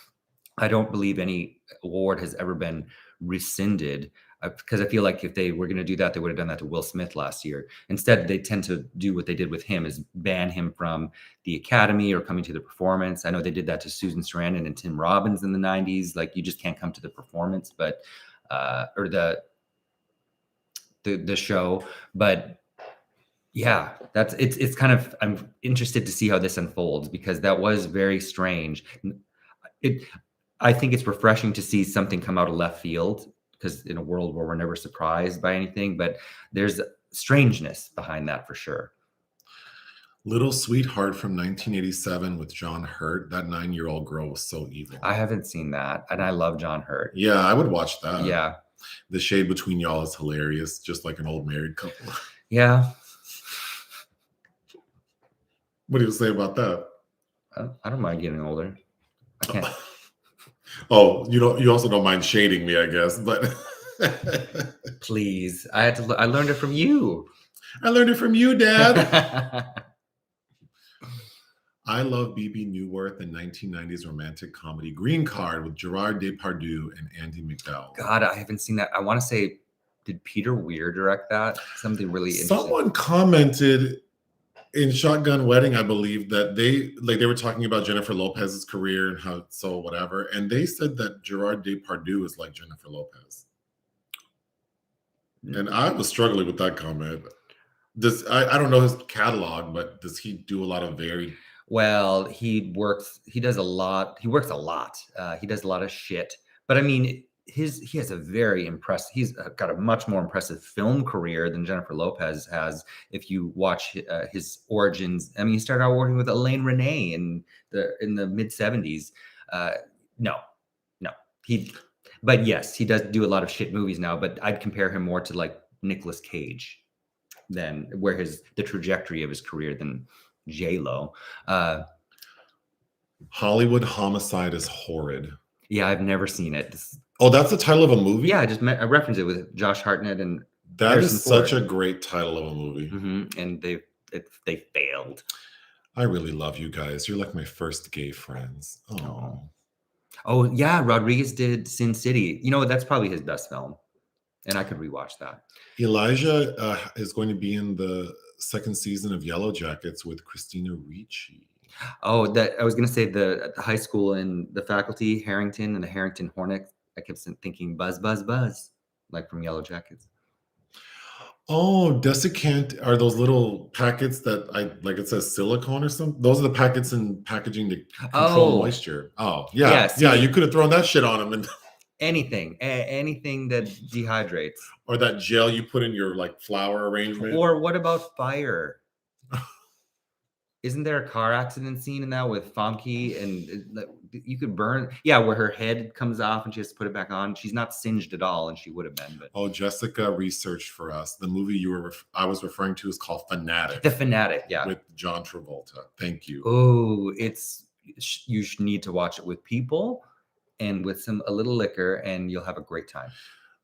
I don't believe any award has ever been rescinded. Because I feel like if they were going to do that, they would have done that to Will Smith last year. Instead, they tend to do what they did with him, is ban him from the Academy or coming to the performance. I know they did that to Susan Sarandon and Tim Robbins in the 90s. Like, you just can't come to the performance, but or the show. But yeah, it's kind of, I'm interested to see how this unfolds, because that was very strange. I think it's refreshing to see something come out of left field, because in a world where we're never surprised by anything, but there's strangeness behind that for sure. Little Sweetheart from 1987 with John Hurt. That 9-year-old girl was so evil. I haven't seen that, and I love John Hurt. Yeah, I would watch that. Yeah. The shade between y'all is hilarious, just like an old married couple. Yeah. What do you say about that? I don't mind getting older. I can't. Oh, you also don't mind shading me, I guess, but please. I learned it from you. I learned it from you, Dad. I love Bebe Neuwirth in 1990s romantic comedy Green Card with Gerard Depardieu and Andie MacDowell. God, I haven't seen that. I want to say, did Peter Weir direct that? Something really interesting. Someone commented in Shotgun Wedding, I believe, that they were talking about Jennifer Lopez's career and how so whatever, and they said that Gerard Depardieu is like Jennifer Lopez. And I was struggling with that comment. I don't know his catalog, but does he do a lot of very... Well, he does a lot. He works a lot. He does a lot of shit. But I mean, he has a very impressive, he's got a much more impressive film career than Jennifer Lopez has. If you watch his origins, I mean, he started out working with Elaine Renee in the mid 70s. But yes, he does do a lot of shit movies now, but I'd compare him more to like Nicolas Cage than the trajectory of his career than J-Lo. Hollywood Homicide is horrid. Yeah, I've never seen it. Oh, that's the title of a movie? Yeah, I referenced it with Josh Hartnett and That Harrison is such Ford. a great title of a movie. And they failed. I really love you guys. You're like my first gay friends. Oh. Oh yeah, Rodriguez did Sin City. You know, that's probably his best film, and I could rewatch that. Elijah is going to be in the second season of Yellow Jackets with Christina Ricci. Oh, that I was gonna say the high school and the faculty, Herrington and the Herrington Hornets. I kept thinking buzz, buzz, buzz, like from Yellow Jackets. Oh, desiccant are those little packets that it says silicone or something? Those are the packets in packaging to control moisture. Oh, yeah. Yeah, you could have thrown that shit on them. And anything that dehydrates. Or that gel you put in your like flower arrangement. Or what about fire? Isn't there a car accident scene in that with Famke and you could burn? Yeah, where her head comes off and she has to put it back on. She's not singed at all, and she would have been. But oh, Jessica researched for us. The movie I was referring to is called Fanatic. The Fanatic, yeah, with John Travolta. Thank you. Oh, you need to watch it with people and with a little liquor, and you'll have a great time.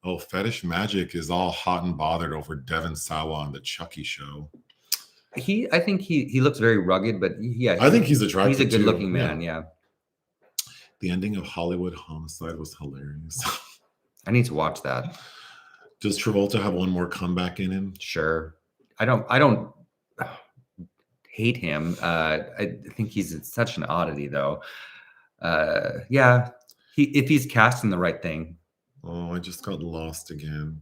Oh, Fetish Magic is all hot and bothered over Devon Sawa on the Chucky show. I think he looks very rugged, but yeah, I think he's attractive. He's a good-looking man. Yeah. The ending of Hollywood Homicide was hilarious. I need to watch that. Does Travolta have one more comeback in him? Sure. I don't hate him. I think he's such an oddity, though. Yeah, if he's casting the right thing. Oh, I just got lost again.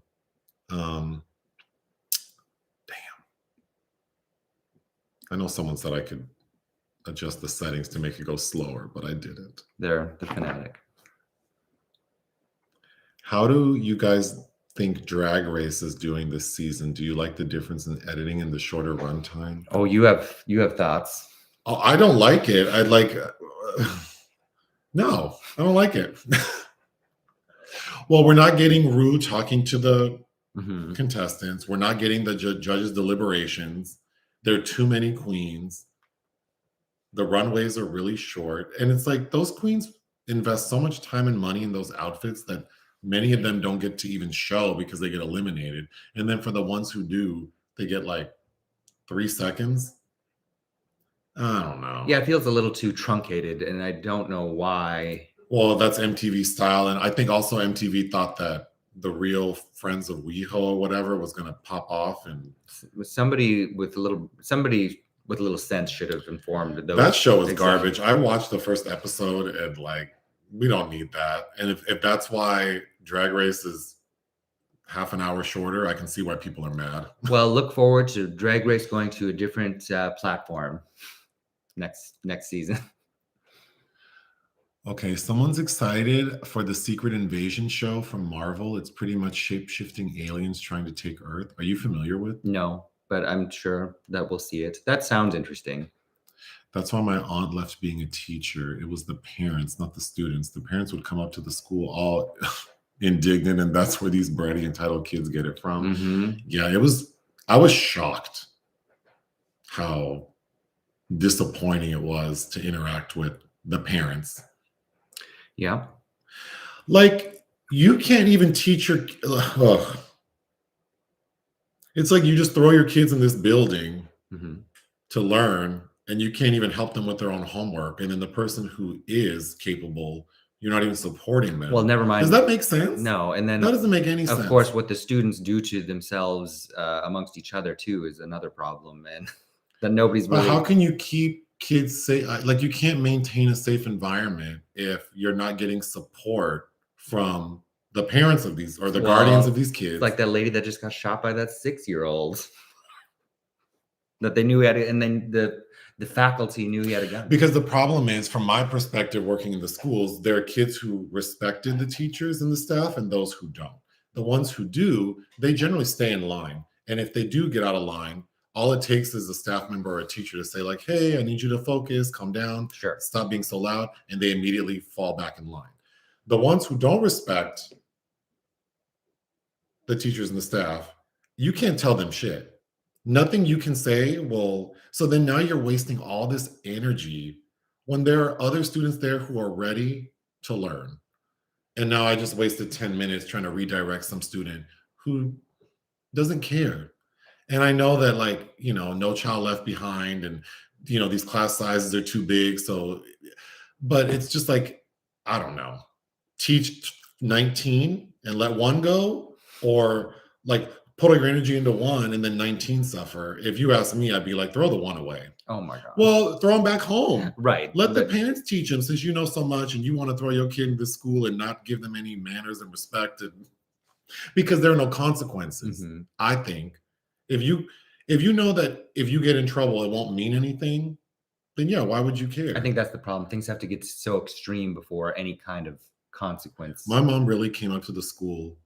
I know someone said I could adjust the settings to make it go slower, but I didn't. They're the Fanatic. How do you guys think Drag Race is doing this season? Do you like the difference in editing and the shorter runtime? Oh, you have thoughts? Oh, I don't like it. I'd like no, I don't like it. Well, we're not getting Rue talking to the contestants. We're not getting the judges' deliberations. There are too many queens. The runways are really short. And it's like those queens invest so much time and money in those outfits that many of them don't get to even show because they get eliminated. And then for the ones who do, they get like 3 seconds. I don't know. Yeah, it feels a little too truncated, and I don't know why. Well, that's MTV style. And I think also MTV thought that the real Friends of WeHo or whatever was going to pop off. And somebody with a little sense should have informed those. That show is garbage. I watched the first episode and like, we don't need that. And if that's why Drag Race is half an hour shorter, I can see why people are mad. Well, look forward to Drag Race going to a different platform next season. Okay, someone's excited for the Secret Invasion show from Marvel. It's pretty much shape-shifting aliens trying to take Earth. Are you familiar with? No, but I'm sure that we'll see it. That sounds interesting. That's why my aunt left being a teacher. It was the parents, not the students. The parents would come up to the school all indignant, and that's where these bratty entitled kids get it from. Yeah, I was shocked how disappointing it was to interact with the parents. Yeah. Like, you can't even teach your... It's like you just throw your kids in this building to learn, and you can't even help them with their own homework. And then the person who is capable, you're not even supporting them. Well, never mind. Does that make sense? No. And then that doesn't make any sense. Of course, what the students do to themselves amongst each other too is another problem, and that nobody's really... But how can you keep kids safe? Like, you can't maintain a safe environment if you're not getting support from the parents of these or the guardians of these kids. Like that lady that just got shot by that 6-year-old that they knew he had it, and then the faculty knew he had a gun. Because the problem is, from my perspective, working in the schools, there are kids who respected the teachers and the staff and those who don't. The ones who do, they generally stay in line. And if they do get out of line, all it takes is a staff member or a teacher to say like, hey, I need you to focus, calm down, stop being so loud. And they immediately fall back in line. The ones who don't respect the teachers and the staff, you can't tell them shit. Nothing you can say will... So then now you're wasting all this energy when there are other students there who are ready to learn. And now I just wasted 10 minutes trying to redirect some student who doesn't care. And I know that, like, No Child Left Behind, and these class sizes are too big. So, but it's just like, I don't know. Teach 19 and let one go, or like put all your energy into one and then 19 suffer. If you ask me, I'd be like, throw the one away. Oh my God. Well, throw them back home. Right. Let the parents teach them, since you know so much and you want to throw your kid into school and not give them any manners and respect, because there are no consequences. Mm-hmm. I think if you know that if you get in trouble, it won't mean anything, then yeah, why would you care? I think that's the problem. Things have to get so extreme before any kind of consequence. My mom really came up to the school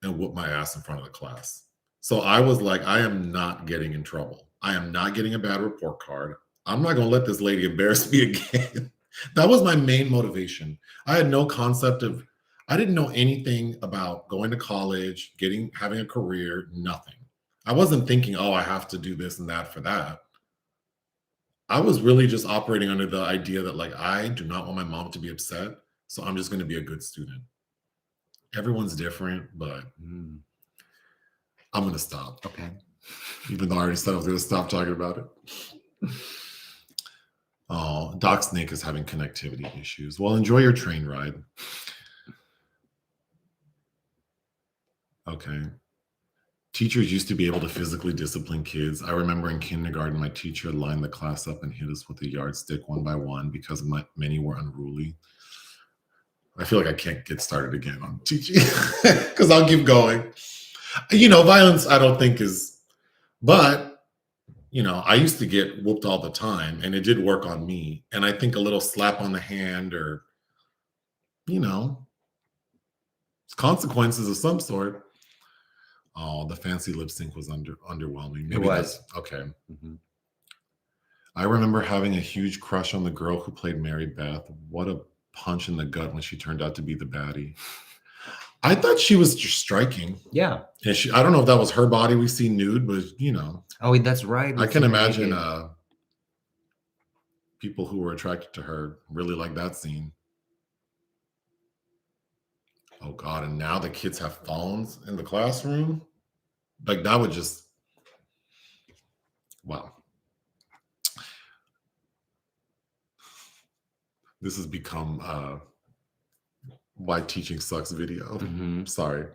and whooped my ass in front of the class. So I was like, I am not getting in trouble. I am not getting a bad report card. I'm not going to let this lady embarrass me again. That was my main motivation. I had no concept of, I didn't know anything about going to college, having a career, nothing. I wasn't thinking, oh, I have to do this and that for that. I was really just operating under the idea that, like, I do not want my mom to be upset, so I'm just going to be a good student. Everyone's different, but I'm going to stop. Okay. Even though I already said I was going to stop talking about it. Oh, Doc Snake is having connectivity issues. Well, enjoy your train ride. Okay. Teachers used to be able to physically discipline kids. I remember in kindergarten, my teacher lined the class up and hit us with a yardstick one by one because many were unruly. I feel like I can't get started again on teaching because I'll keep going. Violence I don't think is, but, I used to get whooped all the time, and it did work on me. And I think a little slap on the hand, or, consequences of some sort. Oh, the fancy lip sync was underwhelming. Maybe it was. Okay. Mm-hmm. I remember having a huge crush on the girl who played Marybeth. What a punch in the gut when she turned out to be the baddie. I thought she was just striking. Yeah. And I don't know if that was her body we see nude, but Oh, that's right. I can imagine people who were attracted to her really like that scene. Oh God, and now the kids have phones in the classroom? Like, that would just, wow. This has become why teaching sucks video. Mm-hmm. Sorry.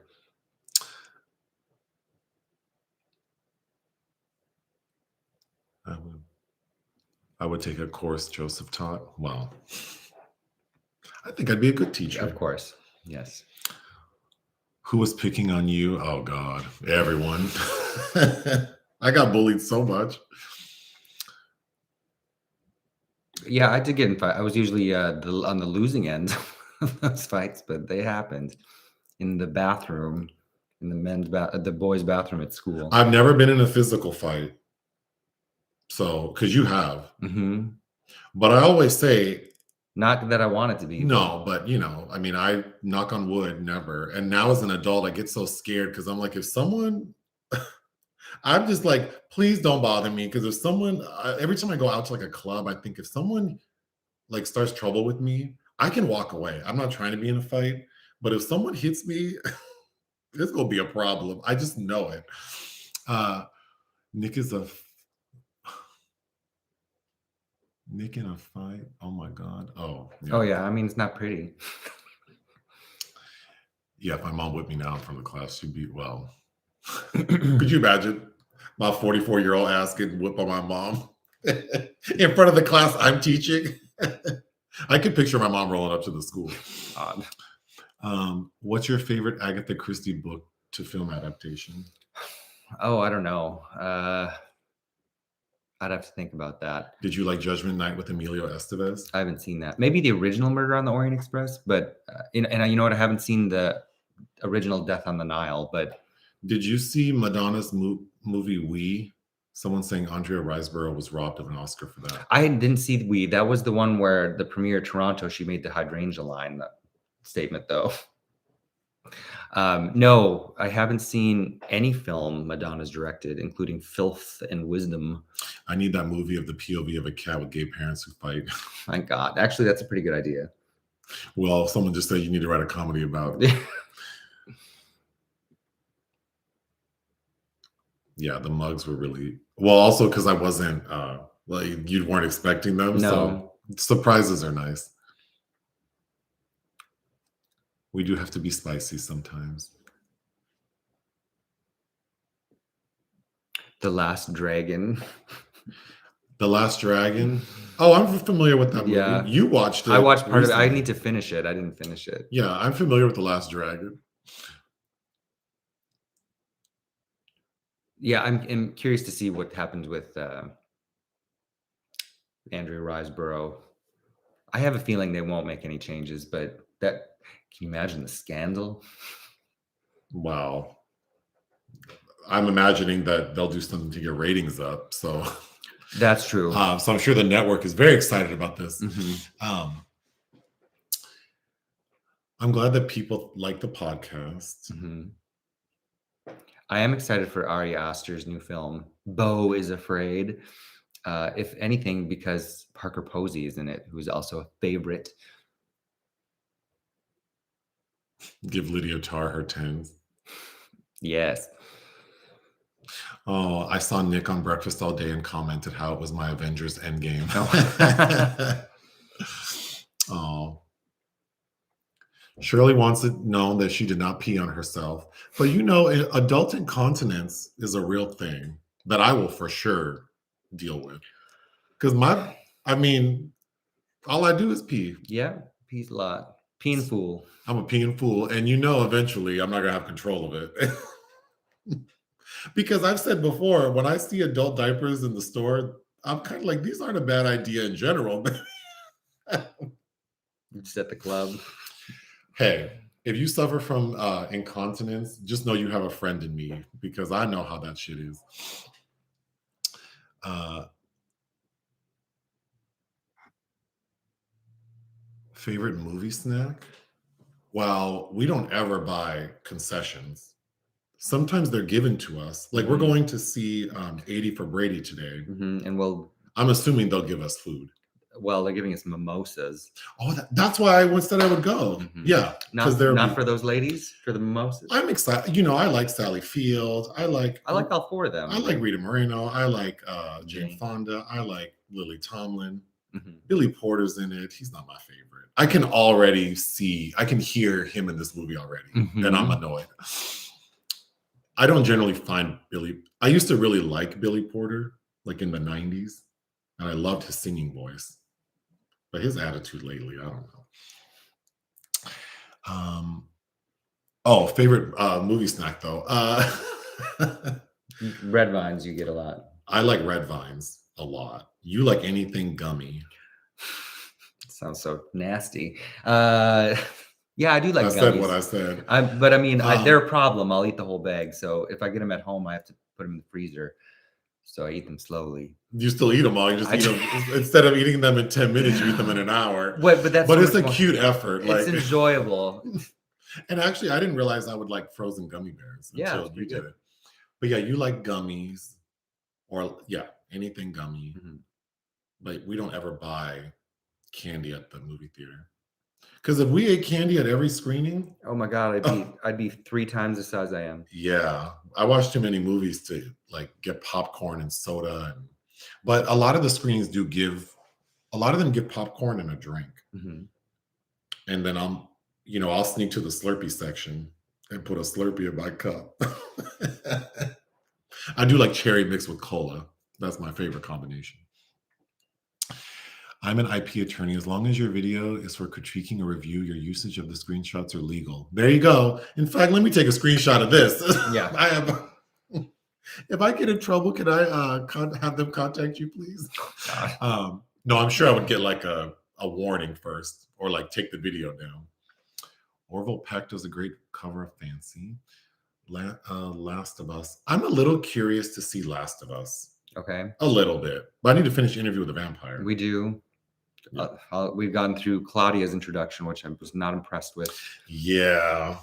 I would take a course Joseph taught. Wow. I think I'd be a good teacher. Of course. Yes. Who was picking on you? Oh God, everyone. I got bullied so much. Yeah, I did get in fight. I was usually on the losing end of those fights, but they happened in the bathroom, in the boys' bathroom at school. I've never been in a physical fight. So, because you have. Mm-hmm. But I always say, not that I want it to be. No, but I knock on wood, never. And now as an adult, I get so scared because I'm like, if someone, I'm just like, please don't bother me. Because if someone, every time I go out to like a club, I think if someone like starts trouble with me, I can walk away. I'm not trying to be in a fight. But if someone hits me, it's going to be a problem. I just know it. Nick in a fight. Oh my God. Oh. Yeah. Oh yeah. I mean, it's not pretty. Yeah, if my mom whipped me now in front of the class, she'd be, well. Could you imagine my 44-year-old ass getting whipped by my mom in front of the class I'm teaching? I could picture my mom rolling up to the school. What's your favorite Agatha Christie book to film adaptation? Oh, I don't know. I'd have to think about that. Did you like Judgment Night with Emilio Estevez? I haven't seen that. Maybe the original Murder on the Orient Express, but you know what? I haven't seen the original Death on the Nile. But did you see Madonna's movie We? Someone saying Andrea Riseborough was robbed of an Oscar for that. I didn't see We. That was the one where the premiere Toronto, she made the hydrangea line statement, though. No, I haven't seen any film Madonna's directed, including Filth and Wisdom. I need that movie of the POV of a cat with gay parents who fight. My God. Actually, that's a pretty good idea. Well, someone just said you need to write a comedy about it. Yeah, the mugs were really well. Also, because I wasn't like you weren't expecting them, so No. surprises are nice. We do have to be spicy sometimes. The Last Dragon. The Last Dragon. Oh, I'm familiar with that movie. Yeah. You watched it. I watched part of it. I recently. need to finish it. I didn't finish it. Yeah, I'm familiar with The Last Dragon. Yeah, I'm curious to see what happens with Andrew Riseborough. I have a feeling they won't make any changes, but can you imagine the scandal? Wow. I'm imagining that they'll do something to get ratings up. So That's true. so I'm sure the network is very excited about this. Mhm. I'm glad that people like the podcast. Mhm. I am excited for Ari Aster's new film, Beau is Afraid. If anything, because Parker Posey is in it, who's also a favorite. Give Lydia Tarr her 10s. Yes. Oh, I saw Nick on Breakfast All Day and commented how it was my Avengers Endgame. Oh. Shirley wants it known that she did not pee on herself. But adult incontinence is a real thing that I will for sure deal with. Because all I do is pee. Yeah, pees a lot. Peeing fool. I'm a peeing fool. And eventually I'm not going to have control of it. Because I've said before, when I see adult diapers in the store, I'm kind of like, these aren't a bad idea in general. Just at the club. Hey, if you suffer from incontinence, just know you have a friend in me because I know how that shit is. Favorite movie snack? Well, we don't ever buy concessions. Sometimes they're given to us. Like we're going to see 80 for Brady today. And I'm assuming they'll give us food. Well, they're giving us mimosas. Oh, that's why I said I would go. Yeah. Not for those ladies, for the mimosas. I'm excited. I like Sally Field. I like all four of them. I like Rita Moreno. I like Jane Fonda. I like Lily Tomlin. Mm-hmm. Billy Porter's in it. He's not my favorite. I can hear him in this movie already, and I'm annoyed. I don't generally find I used to really like Billy Porter, like in the 90s, and I loved his singing voice. But his attitude lately, I don't know. Favorite movie snack though. Red Vines you get a lot. I like Red Vines a lot. You like anything gummy? Sounds so nasty. Yeah, I do like gummies. I said what I said. But I mean, they're a problem. I'll eat the whole bag. So if I get them at home, I have to put them in the freezer. So I eat them slowly. You still eat them all. You just eat them instead of eating them in 10 minutes. You eat them in an hour. But it's a cute effort. It's enjoyable. And actually, I didn't realize I would like frozen gummy bears until you did it. But yeah, you like gummies, or anything gummy. But we don't ever buy candy at the movie theater. Because if we ate candy at every screening, oh my god, I'd be 3 times the size I am. Yeah, I watch too many movies to get popcorn and soda, but a lot of the screenings give popcorn and a drink, and then I'll sneak to the Slurpee section and put a Slurpee in my cup. I do like cherry mixed with cola. That's my favorite combination. I'm an IP attorney. As long as your video is for critiquing a review, your usage of the screenshots are legal. There you go. In fact, let me take a screenshot of this. Yeah. I have. If I get in trouble, can I have them contact you, please? No, I'm sure I would get like a warning first, or like take the video down. Orville Peck does a great cover of Fancy. Last of Us. I'm a little curious to see Last of Us. Okay. A little bit. But I need to finish Interview with a Vampire. We do. We've gone through Claudia's introduction, which I was not impressed with. Yeah.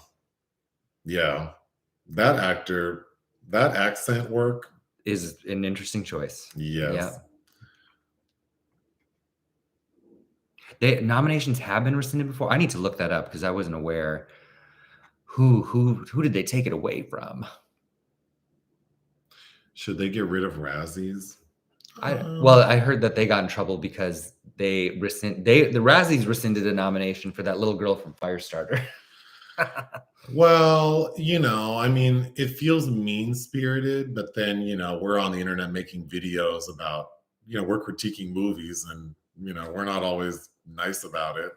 That actor, that accent work is an interesting choice. Yes. Yeah. Nominations have been rescinded before. I need to look that up because I wasn't aware. Who did they take it away from? Should they get rid of Razzies? Well, I heard that they got in trouble because the Razzies rescinded a nomination for that little girl from Firestarter. Well, I mean, it feels mean-spirited, but then, we're on the internet making videos about, we're critiquing movies and, we're not always nice about it.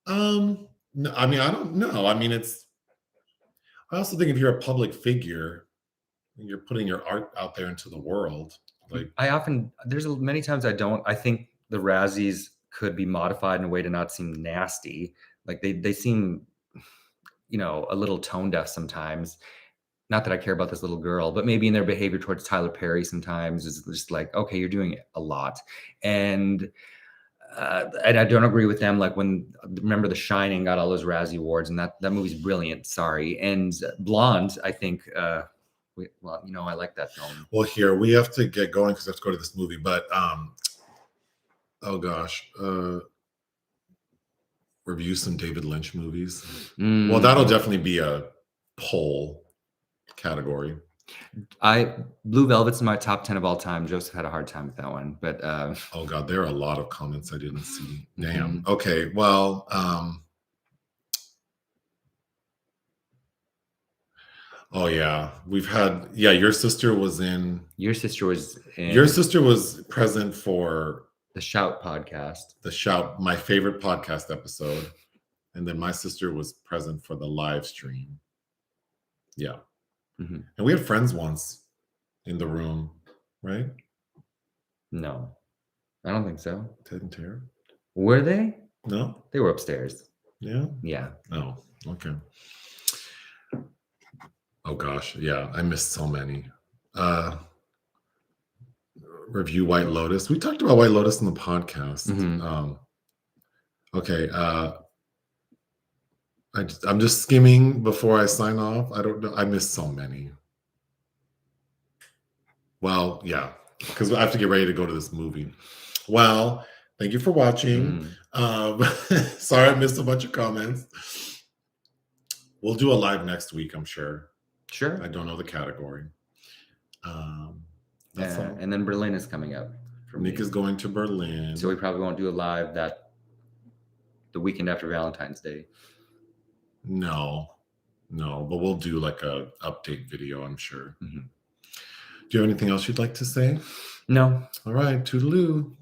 No, I mean, I don't know. I mean, I also think if you're a public figure, you're putting your art out there into the world. Like, there's many times I think the Razzies could be modified in a way to not seem nasty. Like they seem, a little tone deaf sometimes. Not that I care about this little girl, but maybe in their behavior towards Tyler Perry sometimes is just like, okay, you're doing a lot. And I don't agree with them. Like remember The Shining got all those Razzie Awards, and that movie's brilliant. Sorry. And Blonde, I think, I like that film. Well, here we have to get going because I have to go to this movie. But oh gosh, review some David Lynch movies. Well, that'll definitely be a poll category. Blue Velvet's in my top 10 of all time. Joseph had a hard time with that one, but oh god, there are a lot of comments I didn't see. Damn. Mm-hmm. Okay, well, oh yeah, we've had your sister was present for the Shout podcast. The Shout, my favorite podcast episode. And then my sister was present for the live stream. Yeah. Mm-hmm. And we had friends once in the room, right? No, I don't think so. Ted and Tara? Were they? No. They were upstairs. Yeah? Yeah. Oh, okay. Oh gosh, yeah, I missed so many. Review White Lotus. We talked about White Lotus in the podcast. Mm-hmm. Okay. I'm just skimming before I sign off. I don't know. I missed so many. Well, yeah, because I have to get ready to go to this movie. Well, thank you for watching. Sorry I missed a bunch of comments. We'll do a live next week, I'm sure. Sure. I don't know the category. And then Berlin is coming up. Nick is going to Berlin. So we probably won't do a live the weekend after Valentine's Day. No, but we'll do like a update video, I'm sure. Mm-hmm. Do you have anything else you'd like to say? No. All right, toodaloo.